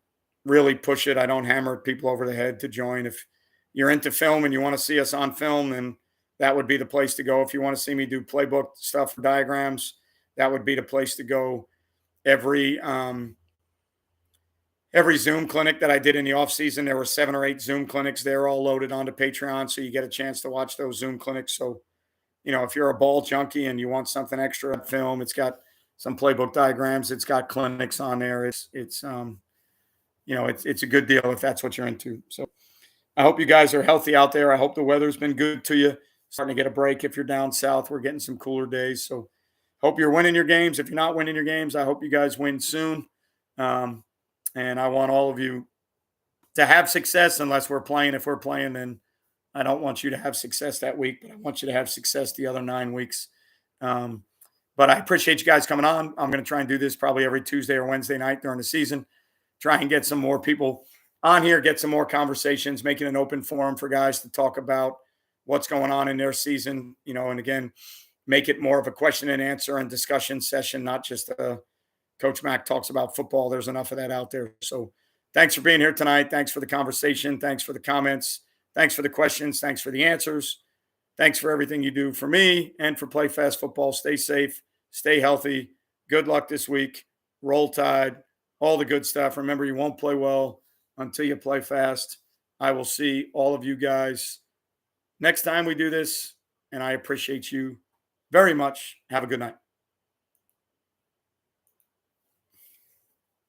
really push it. I don't hammer people over the head to join. If you're into film and you want to see us on film, then that would be the place to go. If you want to see me do playbook stuff for diagrams, that would be the place to go. Every Zoom clinic that I did in the off season, there were 7 or 8 Zoom clinics. They're all loaded onto Patreon, so you get a chance to watch those Zoom clinics. So, if you're a ball junkie and you want something extra film, it's got some playbook diagrams. It's got clinics on there. It's a good deal if that's what you're into. So I hope you guys are healthy out there. I hope the weather's been good to you. Starting to get a break if you're down south. We're getting some cooler days. So hope you're winning your games. If you're not winning your games, I hope you guys win soon. And I want all of you to have success unless we're playing. If we're playing, then I don't want you to have success that week, but I want you to have success the other 9 weeks. But I appreciate you guys coming on. I'm going to try and do this probably every Tuesday or Wednesday night during the season. Try and get some more people on here, get some more conversations, making an open forum for guys to talk about what's going on in their season, and again, make it more of a question and answer and discussion session, not just Coach Mack talks about football. There's enough of that out there. So thanks for being here tonight. Thanks for the conversation. Thanks for the comments. Thanks for the questions. Thanks for the answers. Thanks for everything you do for me and for Play Fast Football. Stay safe. Stay healthy. Good luck this week. Roll Tide. All the good stuff. Remember, you won't play well until you play fast. I will see all of you guys next time we do this, and I appreciate you very much. Have a good night.